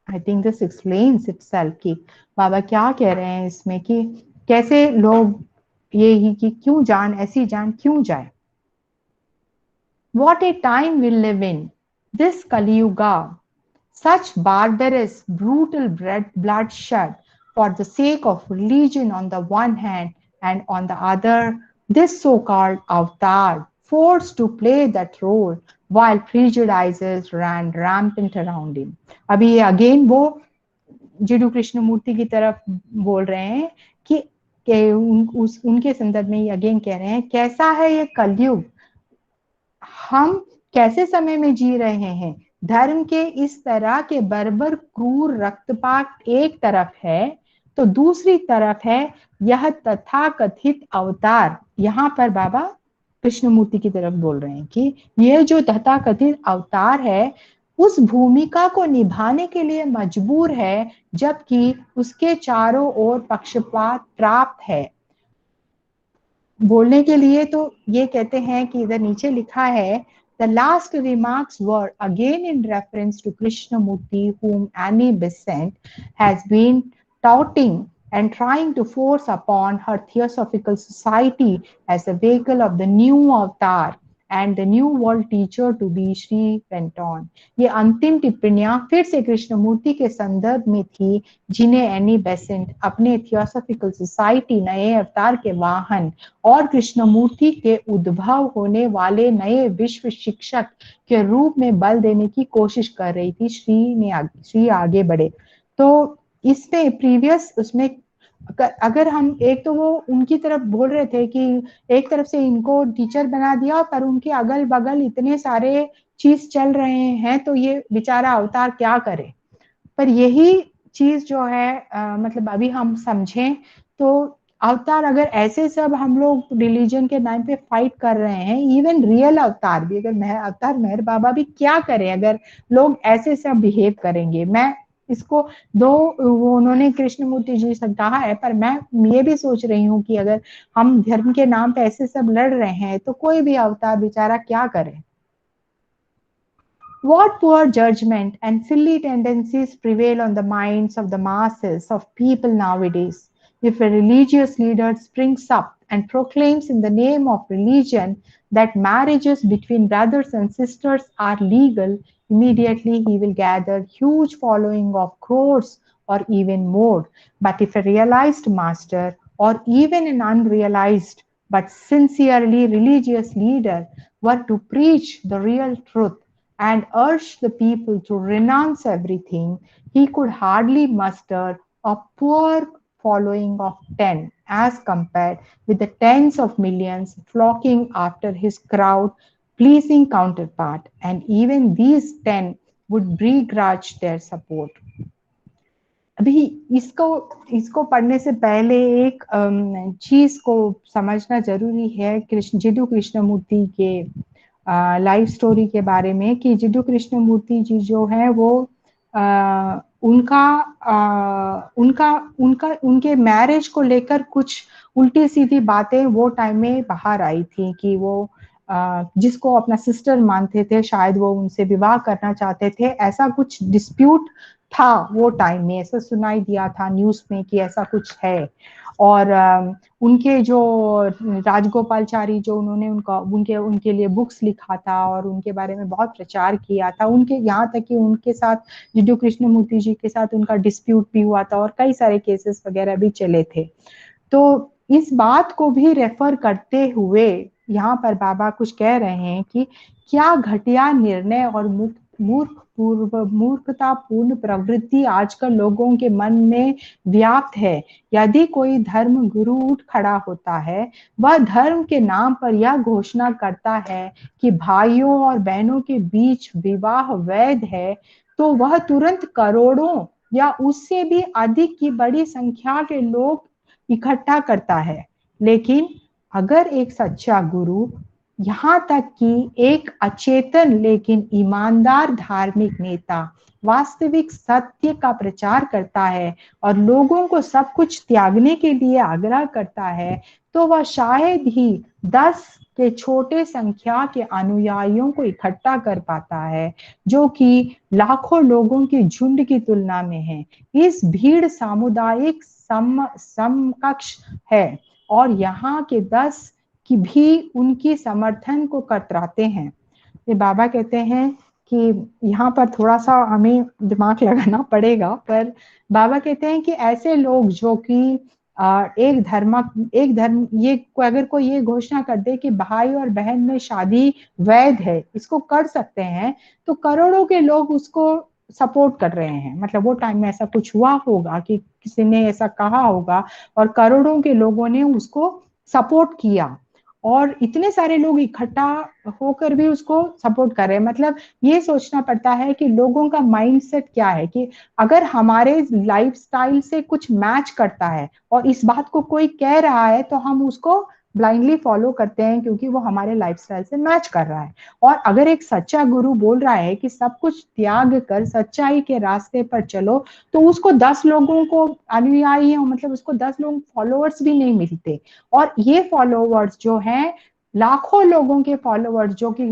I think this explains itself कि बाबा क्या कह रहे हैं इसमें कि कैसे लोग ये ही कि क्यों ऐसी जान क्यों जाए। What a time we live in, this Kali Yuga, such barbarous, brutal bloodshed for the sake of religion on the one hand, and on the other, this so-called avatar, forced to play that role while prejudices ran rampant around him. अभी ये again वो जिडू कृष्णमूर्ति की तरफ बोल रहे हैं कि उनके संदर्भ में ये अगेन कह रहे हैं कैसा है ये कलयुग, हम कैसे समय में जी रहे हैं। धर्म के इस तरह के बर्बर क्रूर रक्तपात एक तरफ है, तो दूसरी तरफ है यह तथाकथित अवतार। यहाँ पर बाबा कृष्णमूर्ति की तरफ बोल रहे हैं कि यह जो तथाकथित अवतार है उस भूमिका को निभाने के लिए मजबूर है, जबकि उसके चारों ओर पक्षपात प्राप्त है। बोलने के लिए तो ये कहते हैं कि इधर नीचे लिखा है, the last remarks were again in reference to Krishnamurti, whom Annie Besant has been touting and trying to force upon her Theosophical Society as a vehicle of the new avatar and the new world teacher to be Sri Fenton. ये अंतिम टिप्पणियां फिर से कृष्णमूर्ति के संदर्भ में थी, जिन्हें एनी बेसेंट अपने थियोसॉफिकल सोसाइटी नए अवतार के वाहन और कृष्णमूर्ति के उद्भव होने वाले नए विश्व शिक्षक के रूप में बल देने की कोशिश कर रही थी। श्री आगे बढ़े। तो इसमें प्रीवियस उसमें अगर हम एक तो वो उनकी तरफ बोल रहे थे कि एक तरफ से इनको टीचर बना दिया, पर उनके अगल बगल इतने सारे चीज चल रहे हैं, तो ये बेचारा अवतार क्या करे। पर यही चीज जो है मतलब अभी हम समझें तो अवतार अगर ऐसे सब हम लोग रिलीजन के नाम पे फाइट कर रहे हैं, इवन रियल अवतार भी, अगर अवतार मेहर बाबा भी क्या करें अगर लोग ऐसे सब बिहेव करेंगे। मैं इसको उन्होंने कृष्णमूर्ति जी से कहा है, पर मैं ये भी सोच रही हूँ कि अगर हम धर्म के नाम पे ऐसे सब लड़ रहे हैं तो कोई भी अवतार बेचारा क्या करे। What poor judgment and silly tendencies prevail on the minds of the masses of people nowadays. If a religious leader springs up and proclaims in the name of religion that marriages between brothers and sisters are legal, immediately he will gather huge following of crores or even more. But if a realized master or even an unrealized but sincerely religious leader were to preach the real truth and urge the people to renounce everything, he could hardly muster a poor following of 10 as compared with the tens of millions flocking after his crowd pleasing counterpart, and even these 10 would begrudge their support. अभी इसको पढ़ने से पहले एक चीज को समझना जरूरी है जिडू कृष्णमूर्ति के लाइफ स्टोरी के बारे में, कि जिडू कृष्णमूर्ति जी जो है वो उनके मैरिज को लेकर कुछ उल्टी सीधी बातें वो टाइम में बाहर आई थी कि वो जिसको अपना सिस्टर मानते थे शायद वो उनसे विवाह करना चाहते थे, ऐसा कुछ डिस्प्यूट था वो टाइम में, ऐसा सुनाई दिया था न्यूज में कि ऐसा कुछ है। और उनके जो राजगोपालचारी जो उन्होंने उनके लिए बुक्स लिखा था और उनके बारे में बहुत प्रचार किया था, उनके यहाँ तक कि उनके साथ जिडू कृष्णमूर्ति जी के साथ उनका डिस्प्यूट भी हुआ था और कई सारे केसेस वगैरह भी चले थे। तो इस बात को भी रेफर करते हुए यहाँ पर बाबा कुछ कह रहे हैं कि क्या घटिया निर्णय और मूर्खतापूर्ण प्रवृत्ति आजकल लोगों के मन में व्याप्त है। यदि कोई धर्म गुरु उठ खड़ा होता है, वह धर्म के नाम पर यह घोषणा करता है कि भाइयों और बहनों के बीच विवाह वैध है, तो वह तुरंत करोड़ों या उससे भी अधिक की बड़ी संख्या के लोग इकट्ठा करता है। लेकिन अगर एक सच्चा गुरु, यहाँ तक कि एक अचेतन लेकिन ईमानदार धार्मिक नेता वास्तविक सत्य का प्रचार करता है और लोगों को सब कुछ त्यागने के लिए आग्रह करता है, तो वह शायद ही 10 के छोटे संख्या के अनुयायियों को इकट्ठा कर पाता है, जो कि लाखों लोगों की झुंड की तुलना में है। इस भीड़ सामुदायिक समकक्ष है और यहाँ के 10 की भी उनकी समर्थन को कतराते हैं। ये बाबा कहते हैं कि यहाँ पर थोड़ा सा हमें दिमाग लगाना पड़ेगा, पर बाबा कहते हैं कि ऐसे लोग जो कि एक धर्म ये अगर कोई ये घोषणा कर दे कि भाई और बहन में शादी वैध है, इसको कर सकते हैं, तो करोड़ों के लोग उसको सपोर्ट कर रहे हैं। मतलब वो टाइम में ऐसा कुछ हुआ होगा कि किसी ने ऐसा कहा होगा और करोड़ों के लोगों ने उसको सपोर्ट किया और इतने सारे लोग इकट्ठा होकर भी उसको सपोर्ट कर रहे हैं। मतलब ये सोचना पड़ता है कि लोगों का माइंडसेट क्या है, कि अगर हमारे लाइफस्टाइल से कुछ मैच करता है और इस बात को कोई कह रहा है तो हम उसको ब्लाइंडली फॉलो करते हैं क्योंकि वो हमारे लाइफस्टाइल से मैच कर रहा है। और अगर एक सच्चा गुरु बोल रहा है कि सब कुछ त्याग कर सच्चाई के रास्ते पर चलो, तो उसको 10 लोगों को अनुयायी, मतलब उसको 10 लोग फॉलोअर्स भी नहीं मिलते। और ये फॉलोअर्स जो हैं, लाखों लोगों के फॉलोअर्स जो कि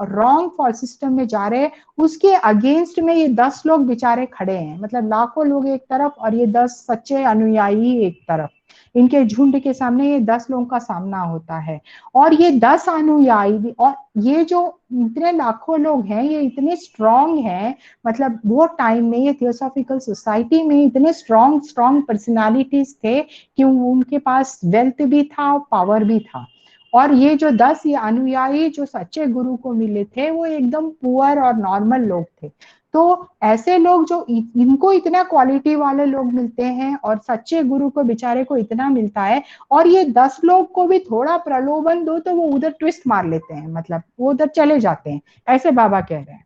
रॉन्ग सिस्टम में जा रहे हैं, उसके अगेंस्ट में ये 10 लोग बेचारे खड़े हैं। मतलब लाखों लोग एक तरफ और ये 10 सच्चे अनुयायी एक तरफ। इनके झुंड के सामने ये 10 लोगों का सामना होता है और ये 10 अनुयायी और ये जो इतने लाखों लोग हैं, ये इतने स्ट्रांग हैं। मतलब वो टाइम में ये थियोसॉफिकल सोसाइटी में इतने स्ट्रांग पर्सनालिटीज थे कि उनके पास वेल्थ भी था, पावर भी था। और ये जो 10 ये अनुयायी जो सच्चे गुरु को मिले थे, वो एकदम पुअर और नॉर्मल लोग थे। तो ऐसे लोग जो इनको इतना क्वालिटी वाले लोग मिलते हैं और सच्चे गुरु को बेचारे को इतना मिलता है, और ये 10 लोग को भी थोड़ा प्रलोभन दो तो वो उधर ट्विस्ट मार लेते हैं, मतलब वो उधर चले जाते हैं, ऐसे बाबा कह रहे हैं।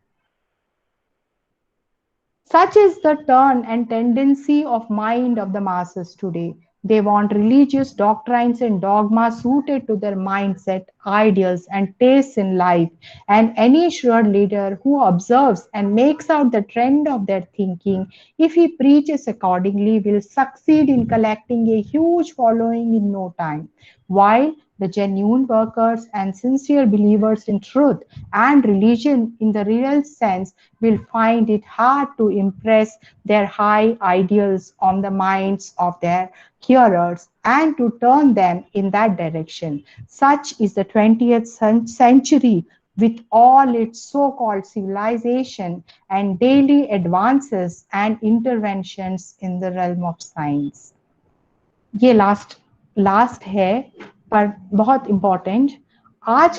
Such is the turn and tendency of mind of the masses today. They want religious doctrines and dogmas suited to their mindset, ideals, and tastes in life. And any shrewd leader who observes and makes out the trend of their thinking, if he preaches accordingly, will succeed in collecting a huge following in no time. While the genuine workers and sincere believers in truth and religion in the real sense will find it hard to impress their high ideals on the minds of their hearers and to turn them in that direction. Such is the 20th century with all its so-called civilization and daily advances and interventions in the realm of science. ये last है पर बहुत important. आज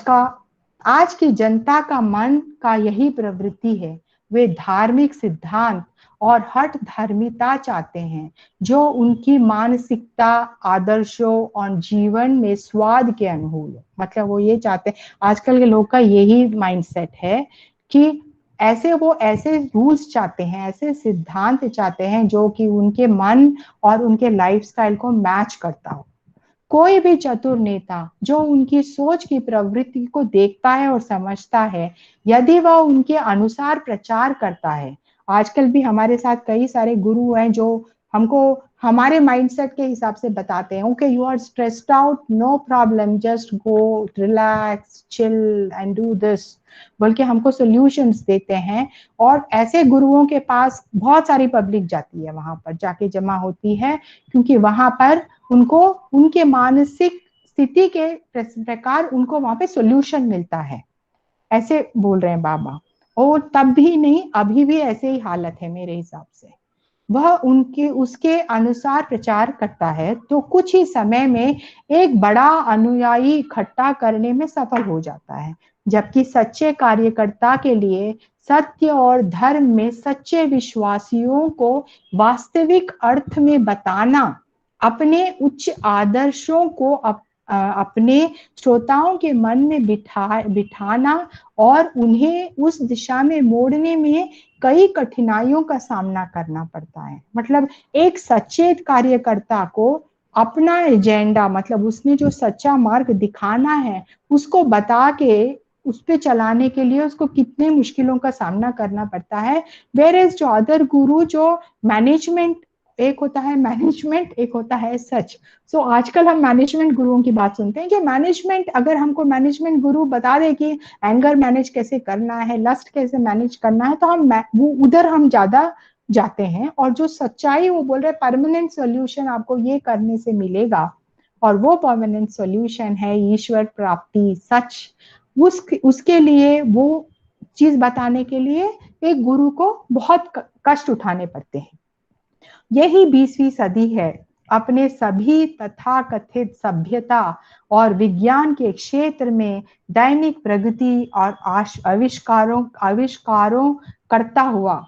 की जनता का मन का यही प्रवृत्ति है। वे धार्मिक सिद्धांत और हठ धर्मिता चाहते हैं जो उनकी मानसिकता, आदर्शों और जीवन में स्वाद के अनुकूल हो। मतलब वो ये चाहते हैं, आजकल के लोग का यही माइंडसेट है कि ऐसे रूल्स चाहते हैं, ऐसे सिद्धांत चाहते हैं जो कि उनके मन और उनके लाइफस्टाइल को मैच करता हो। कोई भी चतुर नेता जो उनकी सोच की प्रवृत्ति को देखता है और समझता है, यदि वह उनके अनुसार प्रचार करता है। आजकल भी हमारे साथ कई सारे गुरु हैं जो हमको हमारे माइंडसेट के हिसाब से बताते हैं, okay you are stressed out, no problem, just go relax, chill and do this, बल्कि हमको सॉल्यूशंस देते हैं। और ऐसे गुरुओं के पास बहुत सारी पब्लिक जाती है, वहां पर जाके जमा होती है, क्योंकि वहां पर उनको उनके मानसिक स्थिति के प्रकार उनको वहां पे सॉल्यूशन मिलता है। ऐसे बोल रहे हैं बाबा। और तब भी नहीं, अभी भी ऐसे ही हालत है मेरे हिसाब से। वह उसके अनुसार प्रचार करता है तो कुछ ही समय में एक बड़ा अनुयायी इकट्ठा करने में सफल हो जाता है, जबकि सच्चे कार्यकर्ता के लिए सत्य और धर्म में सच्चे विश्वासियों को वास्तविक अर्थ में बताना, अपने उच्च आदर्शों को अपने श्रोताओं के मन में बिठाना और उन्हें उस दिशा में मोड़ने में कई कठिनाइयों का सामना करना पड़ता है। मतलब एक सचेत कार्यकर्ता को अपना एजेंडा, मतलब उसने जो सच्चा मार्ग दिखाना है उसको बता के उस पे चलाने के लिए उसको कितने मुश्किलों का सामना करना पड़ता है। वेयर जो अदर गुरु जो मैनेजमेंट, एक होता है मैनेजमेंट, एक होता है सच। सो आजकल हम मैनेजमेंट गुरुओं की बात सुनते हैं कि मैनेजमेंट, अगर हमको मैनेजमेंट गुरु बता दे कि एंगर मैनेज कैसे करना है, लस्ट कैसे मैनेज करना है, तो हम वो उधर हम ज्यादा जाते हैं। और जो सच्चाई वो बोल रहे परमानेंट सॉल्यूशन आपको ये करने से मिलेगा, और वो परमानेंट सॉल्यूशन है ईश्वर प्राप्ति, सच। उसके लिए वो चीज बताने के लिए एक गुरु को बहुत कष्ट उठाने पड़ते हैं। यही 20वीं सदी है। अपने सभी तथाकथित सभ्यता और विज्ञान के क्षेत्र में दैनिक प्रगति और आविष्कारों करता हुआ,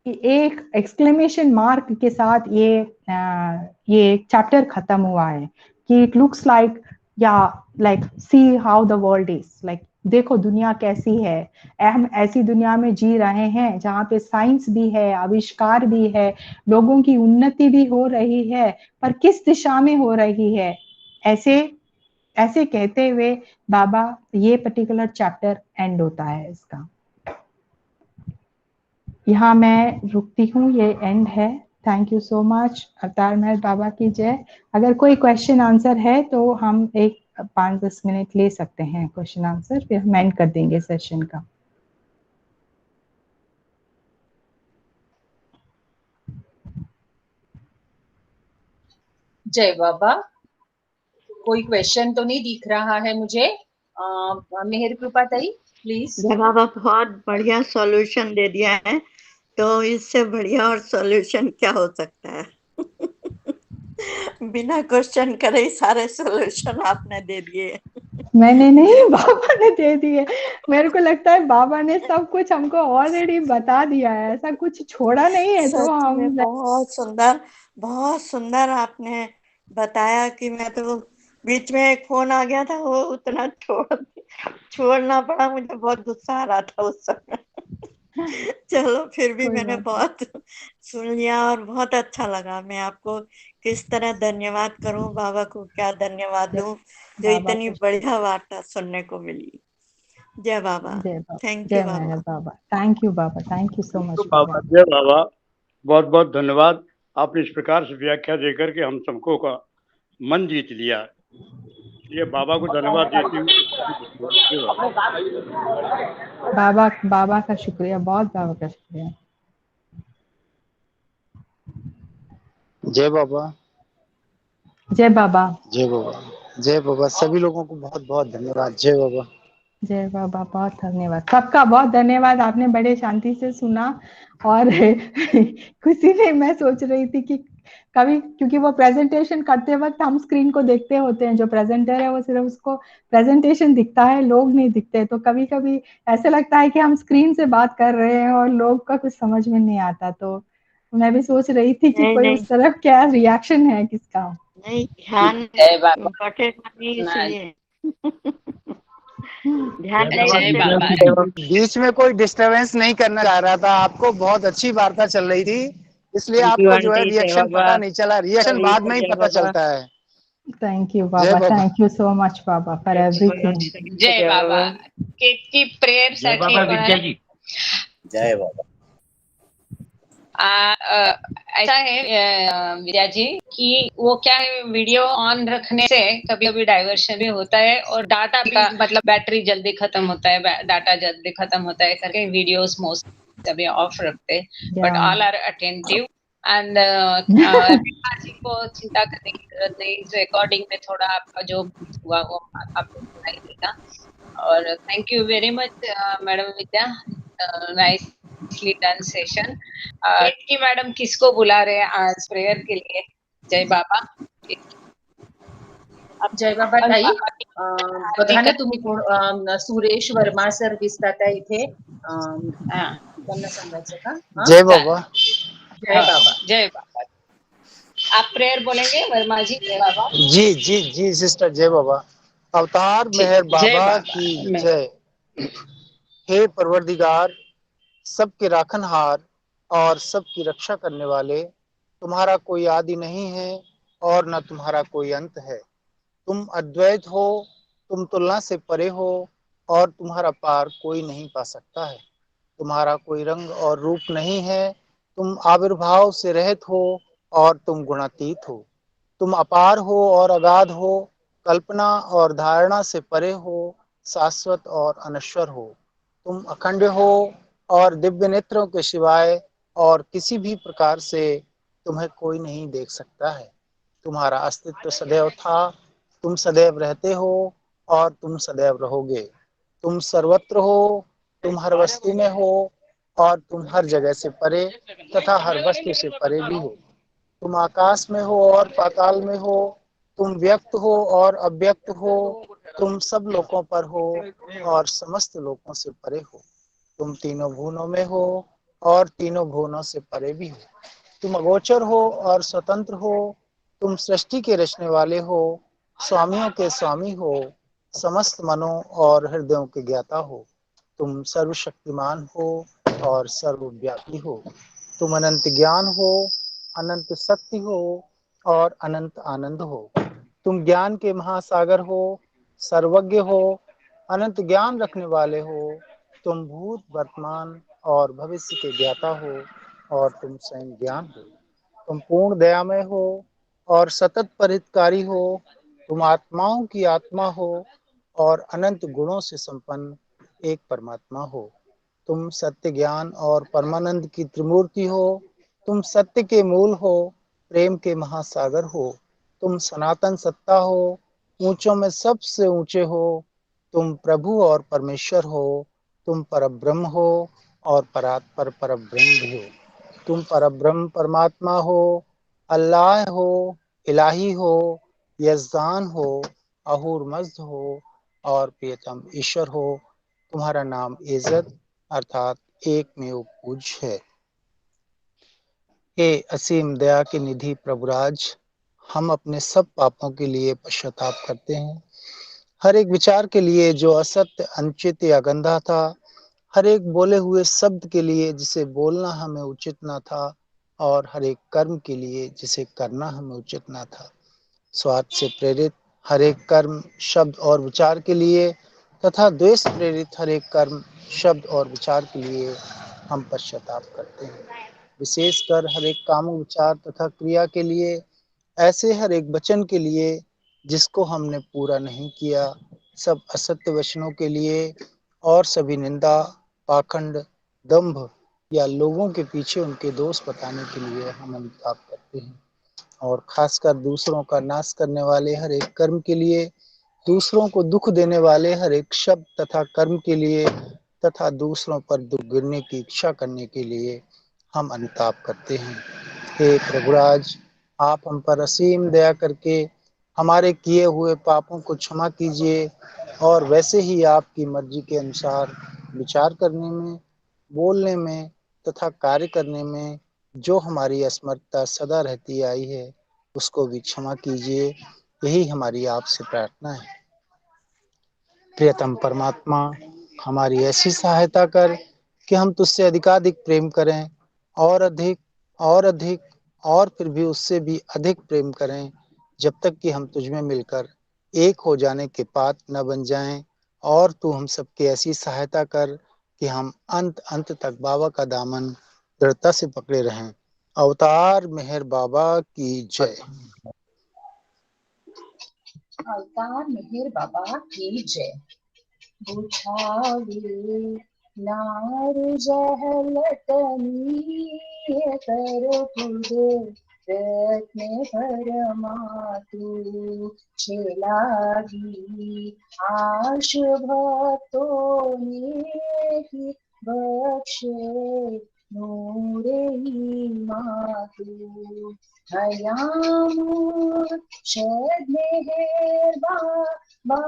एक एक्सक्लेमेशन मार्क के साथ ये चैप्टर खत्म हुआ है कि इट लुक्स लाइक, या like see how the world is like, देखो दुनिया कैसी है। हम ऐसी दुनिया में जी रहे हैं जहाँ पे साइंस भी है, आविष्कार भी है, लोगों की उन्नति भी हो रही है, पर किस दिशा में हो रही है। ऐसे कहते हुए बाबा ये पर्टिकुलर चैप्टर एंड होता है इसका। यहाँ मैं रुकती हूँ, ये एंड है। Thank you so much. अवतार महल बाबा की जय। अगर कोई क्वेश्चन आंसर है तो हम एक 5-10 मिनट ले सकते हैं क्वेश्चन आंसर, फिर हम एंड कर देंगे सेशन का। जय बाबा। कोई क्वेश्चन तो नहीं दिख रहा है मुझे। मेहर कृपा ताई प्लीज। जय बाबा बहुत बढ़िया सॉल्यूशन दे दिया है, तो इससे बढ़िया और सॉल्यूशन क्या हो सकता है। बिना क्वेश्चन करे सारे सॉल्यूशन आपने दे दिए। मैंने नहीं, बाबा ने दे दिए। मेरे को लगता है बाबा ने सब कुछ हमको ऑलरेडी बता दिया है, ऐसा कुछ छोड़ा नहीं है। तो सच में हम बहुत सुंदर आपने बताया कि मैं तो बीच में एक फोन आ गया था, वो उतना छोड़ना पड़ा। मुझे बहुत गुस्सा आ रहा था उस समय। चलो फिर भी मैंने बहुत सुन लिया और बहुत अच्छा लगा। मैं आपको किस तरह धन्यवाद करूं, बाबा को क्या धन्यवाद दूं जो इतनी बढ़िया वार्ता सुनने को मिली। जय Baba. Thank you Baba. Thank you Baba, thank you so much Baba. जय बाबा, बहुत बहुत धन्यवाद। आपने इस प्रकार से व्याख्या देकर के हम सबको का मन जीत लिया। ये बाबा को धन्यवाद देती हूँ। बाबा का शुक्रिया, बहुत बाबा का शुक्रिया। जय बाबा। जय बाबा। जय बाबा। जय बाबा। सभी लोगों को बहुत बहुत धन्यवाद। जय बाबा। जय बाबा, बहुत धन्यवाद सबका, बहुत धन्यवाद। आपने बड़े शांति से सुना। और खुशी में मैं सोच रही थी कि कभी, क्योंकि वो प्रेजेंटेशन करते वक्त हम स्क्रीन को देखते होते हैं, जो प्रेजेंटर है वो सिर्फ उसको प्रेजेंटेशन दिखता है, लोग नहीं दिखते। तो कभी कभी ऐसा लगता है कि हम स्क्रीन से बात कर रहे हैं और लोग का कुछ समझ में नहीं आता। तो मैं भी सोच रही थी कि कोई उस तरफ क्या रिएक्शन है किसका। नहीं, ध्यान इसलिए बीच में कोई डिस्टरबेंस नहीं करना चाह रहा था। आपको बहुत अच्छी वार्ता चल रही थी, इसलिए आपको जो है रिएक्शन पता नहीं चला। रिएक्शन बाद में ही पता चलता है। Thank you Baba, thank you so much Baba for everything. जय बाबा। keep prayer जय बाबा विद्या जी। जय बाबा। ऐसा है विद्या जी कि वो क्या है, वीडियो ऑन रखने से कभी कभी डाइवर्शन भी होता है और डाटा का मतलब बैटरी जल्दी खत्म होता है, डाटा जल्दी खत्म होता है करके वीडियोस मोस्ट कभी ऑफ रखते, but all are attentive and जी को चिंता करने की जरूरत नहीं। रिकॉर्डिंग में थोड़ा आपका जो हुआ वो आपको सुनाई देगा। और thank you very much madam Vidya, nicely done session. की मैडम किसको बुला रहे हैं आज प्रेयर के लिए? जय बाबा। अब जय बाबा ताई, बघा ना तुम्ही कोण सुरेश वर्मा सर दिसतात आहे इथे, हाँ, त्यांना सांगायचं का? जय बाबा। जय बाबा। जय बाबा। आप प्रेयर बोलेंगे वर्मा जी? जय बाबा। जी जी जी सिस्टर, जय बाबा। अवतार मेहर जय बाबा बाबा। की जय। हे परवरदिगार, सबके राखनहार और सबकी रक्षा करने वाले, तुम्हारा कोई आदि नहीं है और न तुम्हारा कोई अंत है। तुम अद्वैत हो, तुम तुलना से परे हो और तुम्हारा पार कोई नहीं पा सकता है। तुम्हारा कोई रंग और रूप नहीं है, तुम आविर्भाव से रहित हो और तुम गुणातीत हो। तुम अपार हो और अगाध हो, कल्पना और धारणा से परे हो, शाश्वत और अनश्वर हो। तुम अखंड हो और दिव्य नेत्रों के सिवाय और किसी भी प्रकार से तुम्हें कोई नहीं देख सकता है। तुम्हारा अस्तित्व सदैव था, तुम सदैव रहते हो और तुम सदैव रहोगे। तुम सर्वत्र हो, तुम हर वस्तु में हो और तुम हर जगह से परे तथा हर वस्तु से परे भी हो। तुम आकाश में हो और पाताल में हो, तुम व्यक्त हो और अव्यक्त हो, तुम सब लोकों पर हो और समस्त लोकों से परे हो। तुम तीनों भुवनों में हो और तीनों भुवनों से परे भी हो। तुम अगोचर हो और स्वतंत्र हो, तुम सृष्टि के रचने वाले हो, स्वामियों के स्वामी हो, समस्त मनों और हृदयों के ज्ञाता हो। तुम सर्वशक्तिमान हो और सर्वव्यापी हो। तुम अनंत ज्ञान हो, अनंत शक्ति हो और अनंत आनंद हो। तुम ज्ञान के महासागर हो, सर्वज्ञ हो, अनंत ज्ञान रखने वाले हो। तुम भूत, वर्तमान और भविष्य के ज्ञाता हो और तुम स्वयं ज्ञान हो। तुम पूर्ण दयामय हो और सतत परितकारी हो। तुम आत्माओं की आत्मा हो और अनंत गुणों से संपन्न एक परमात्मा हो। तुम सत्य, ज्ञान और परमानंद की त्रिमूर्ति हो। तुम सत्य के मूल हो, प्रेम के महासागर हो। तुम सनातन सत्ता हो, ऊंचों में सबसे ऊंचे हो। तुम प्रभु और परमेश्वर हो। तुम परब्रह्म हो और परात्पर परब्रह्म भी हो। तुम परब्रह्म परमात्मा हो, अल्लाह हो, इलाही हो, यजदान हो, अहूर मज़्द हो और प्रियतम ईश्वर हो। तुम्हारा नाम इज्जत अर्थात एक में पूज्य है। हे असीम दया के निधि प्रभुराज, हम अपने सब पापों के लिए पश्चाताप करते हैं। हर एक विचार के लिए जो असत्य, अनुचित या गंदा था, हर एक बोले हुए शब्द के लिए जिसे बोलना हमें उचित न था, और हर एक कर्म के लिए जिसे करना हमें उचित न था। स्वार्थ से प्रेरित हर एक कर्म, शब्द और विचार के लिए तथा द्वेष प्रेरित हर एक कर्म, शब्द और विचार के लिए हम पश्चाताप करते हैं। विशेषकर हर एक कामों, विचार तथा क्रिया के लिए, ऐसे हर एक वचन के लिए जिसको हमने पूरा नहीं किया, सब असत्य वचनों के लिए और सभी निंदा, पाखंड, दंभ या लोगों के पीछे उनके दोष बताने के लिए हम अनुताप करते हैं। और खासकर दूसरों का नाश करने वाले हर एक कर्म के लिए, दूसरों को दुख देने वाले हर एक शब्द तथा कर्म के लिए तथा दूसरों पर दुख गिरने की इच्छा करने के लिए हम अनुताप करते हैं। हे प्रभुराज, आप हम पर असीम दया करके हमारे किए हुए पापों को क्षमा कीजिए और वैसे ही आपकी मर्जी के अनुसार विचार करने में, बोलने में तथा कार्य करने में जो हमारी असमर्थता सदा रहती आई है, उसको भी क्षमा कीजिए। यही हमारी आपसे प्रार्थना है। प्रियतम परमात्मा, हमारी ऐसी सहायता कर कि हम तुझसे अधिकाधिक प्रेम करें और अधिक और अधिक और फिर भी उससे भी अधिक प्रेम करें, जब तक कि हम तुझमें मिलकर एक हो जाने के पात्र न बन जाएं। और तू हम सबकी ऐसी सहायता कर कि हम अंत अंत तक बाबा का दामन दृढ़ता से पकड़े रहें। अवतार मेहर बाबा की जय। अवतार मेहर बाबा की जय। बुझावे नार जहलतनी कर खुद रत्न परमातु छेलागी आश भक्तों ने की बख्शे नूरे मातु हयामु शद मेहर बा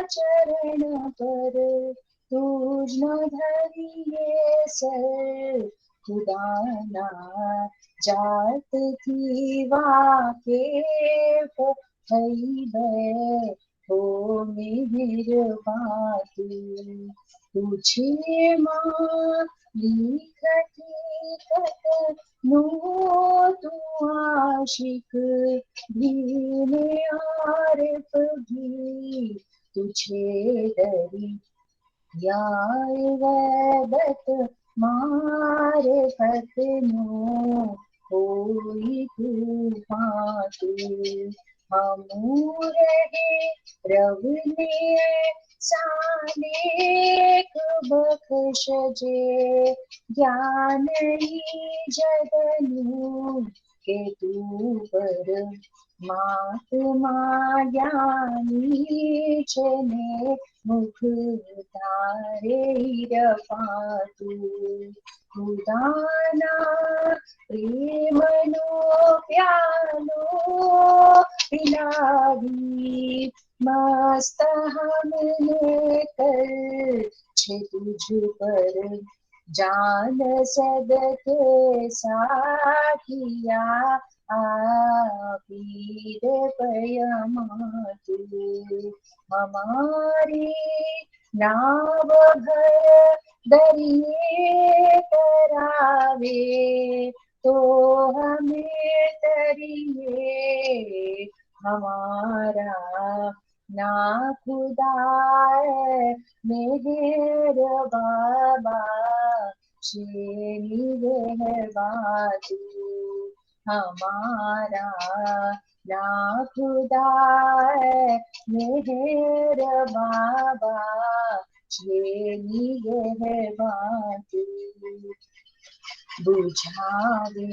चरण पर तुझ न धरिए सर खुदाना जात थी वाकेफ हई बे हो मेहर बातू तुझे माँ लिखती कत नो तू आशिक भी आरिफ भी तुझे डरी यार वैबत मारे फतनो कोई तूफान तू हमू रहे रवने सानेक बख्श जे ज्ञान ही जगनु के तू पर महात्मा ज्ञानी छने मुख धारे रपातु खुदाना प्रेमनो प्यालो पिलावी मस्त हमने कर छे तुझ पर जान सदके साकिया आपीर पयमातु हमारी नाव भर दरिए करावे तो हमें तरिए हमारा ना खुदा मेहर बाबा शेनी बातू हमारा ना खुदा मेहर बाबा शेनी बातू बुझावे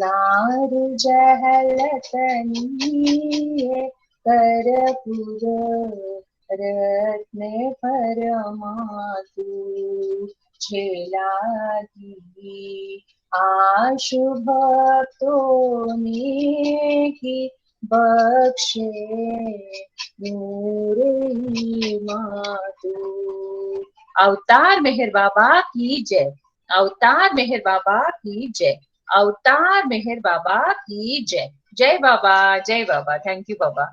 नार जहलतनी करपुर रत्न परमातु छेलागी आशु भक्तों ने की बख्शे नूर मातु अवतार मेहर बाबा की जय अवतार मेहर बाबा की जय अवतार मेहर बाबा की जय जय बाबा थैंक यू बाबा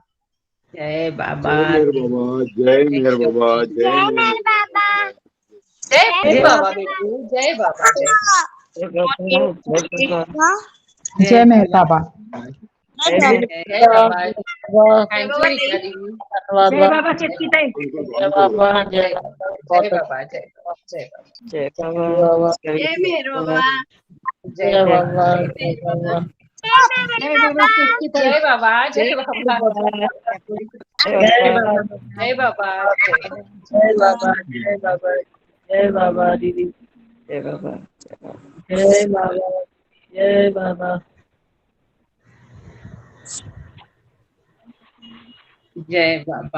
जय बाबा जय मेहर बाबा जय मेहर बाबा जय बाबा बेटू जय बाबा जय मेहर बाबा जय बाबा थैंक यू रीता दीदी जय बाबा केतकी ताई जय बाबा जय बाबा जय बाबा जय मेहर बाबा जय बाबा जय बाबा केतकी ताई जय बाबा जय बाबा जय बाबा जय बाबा जय बाबा जय बाबा दीदी जय बाबा जय बाबा जय बाबा जय बाबा।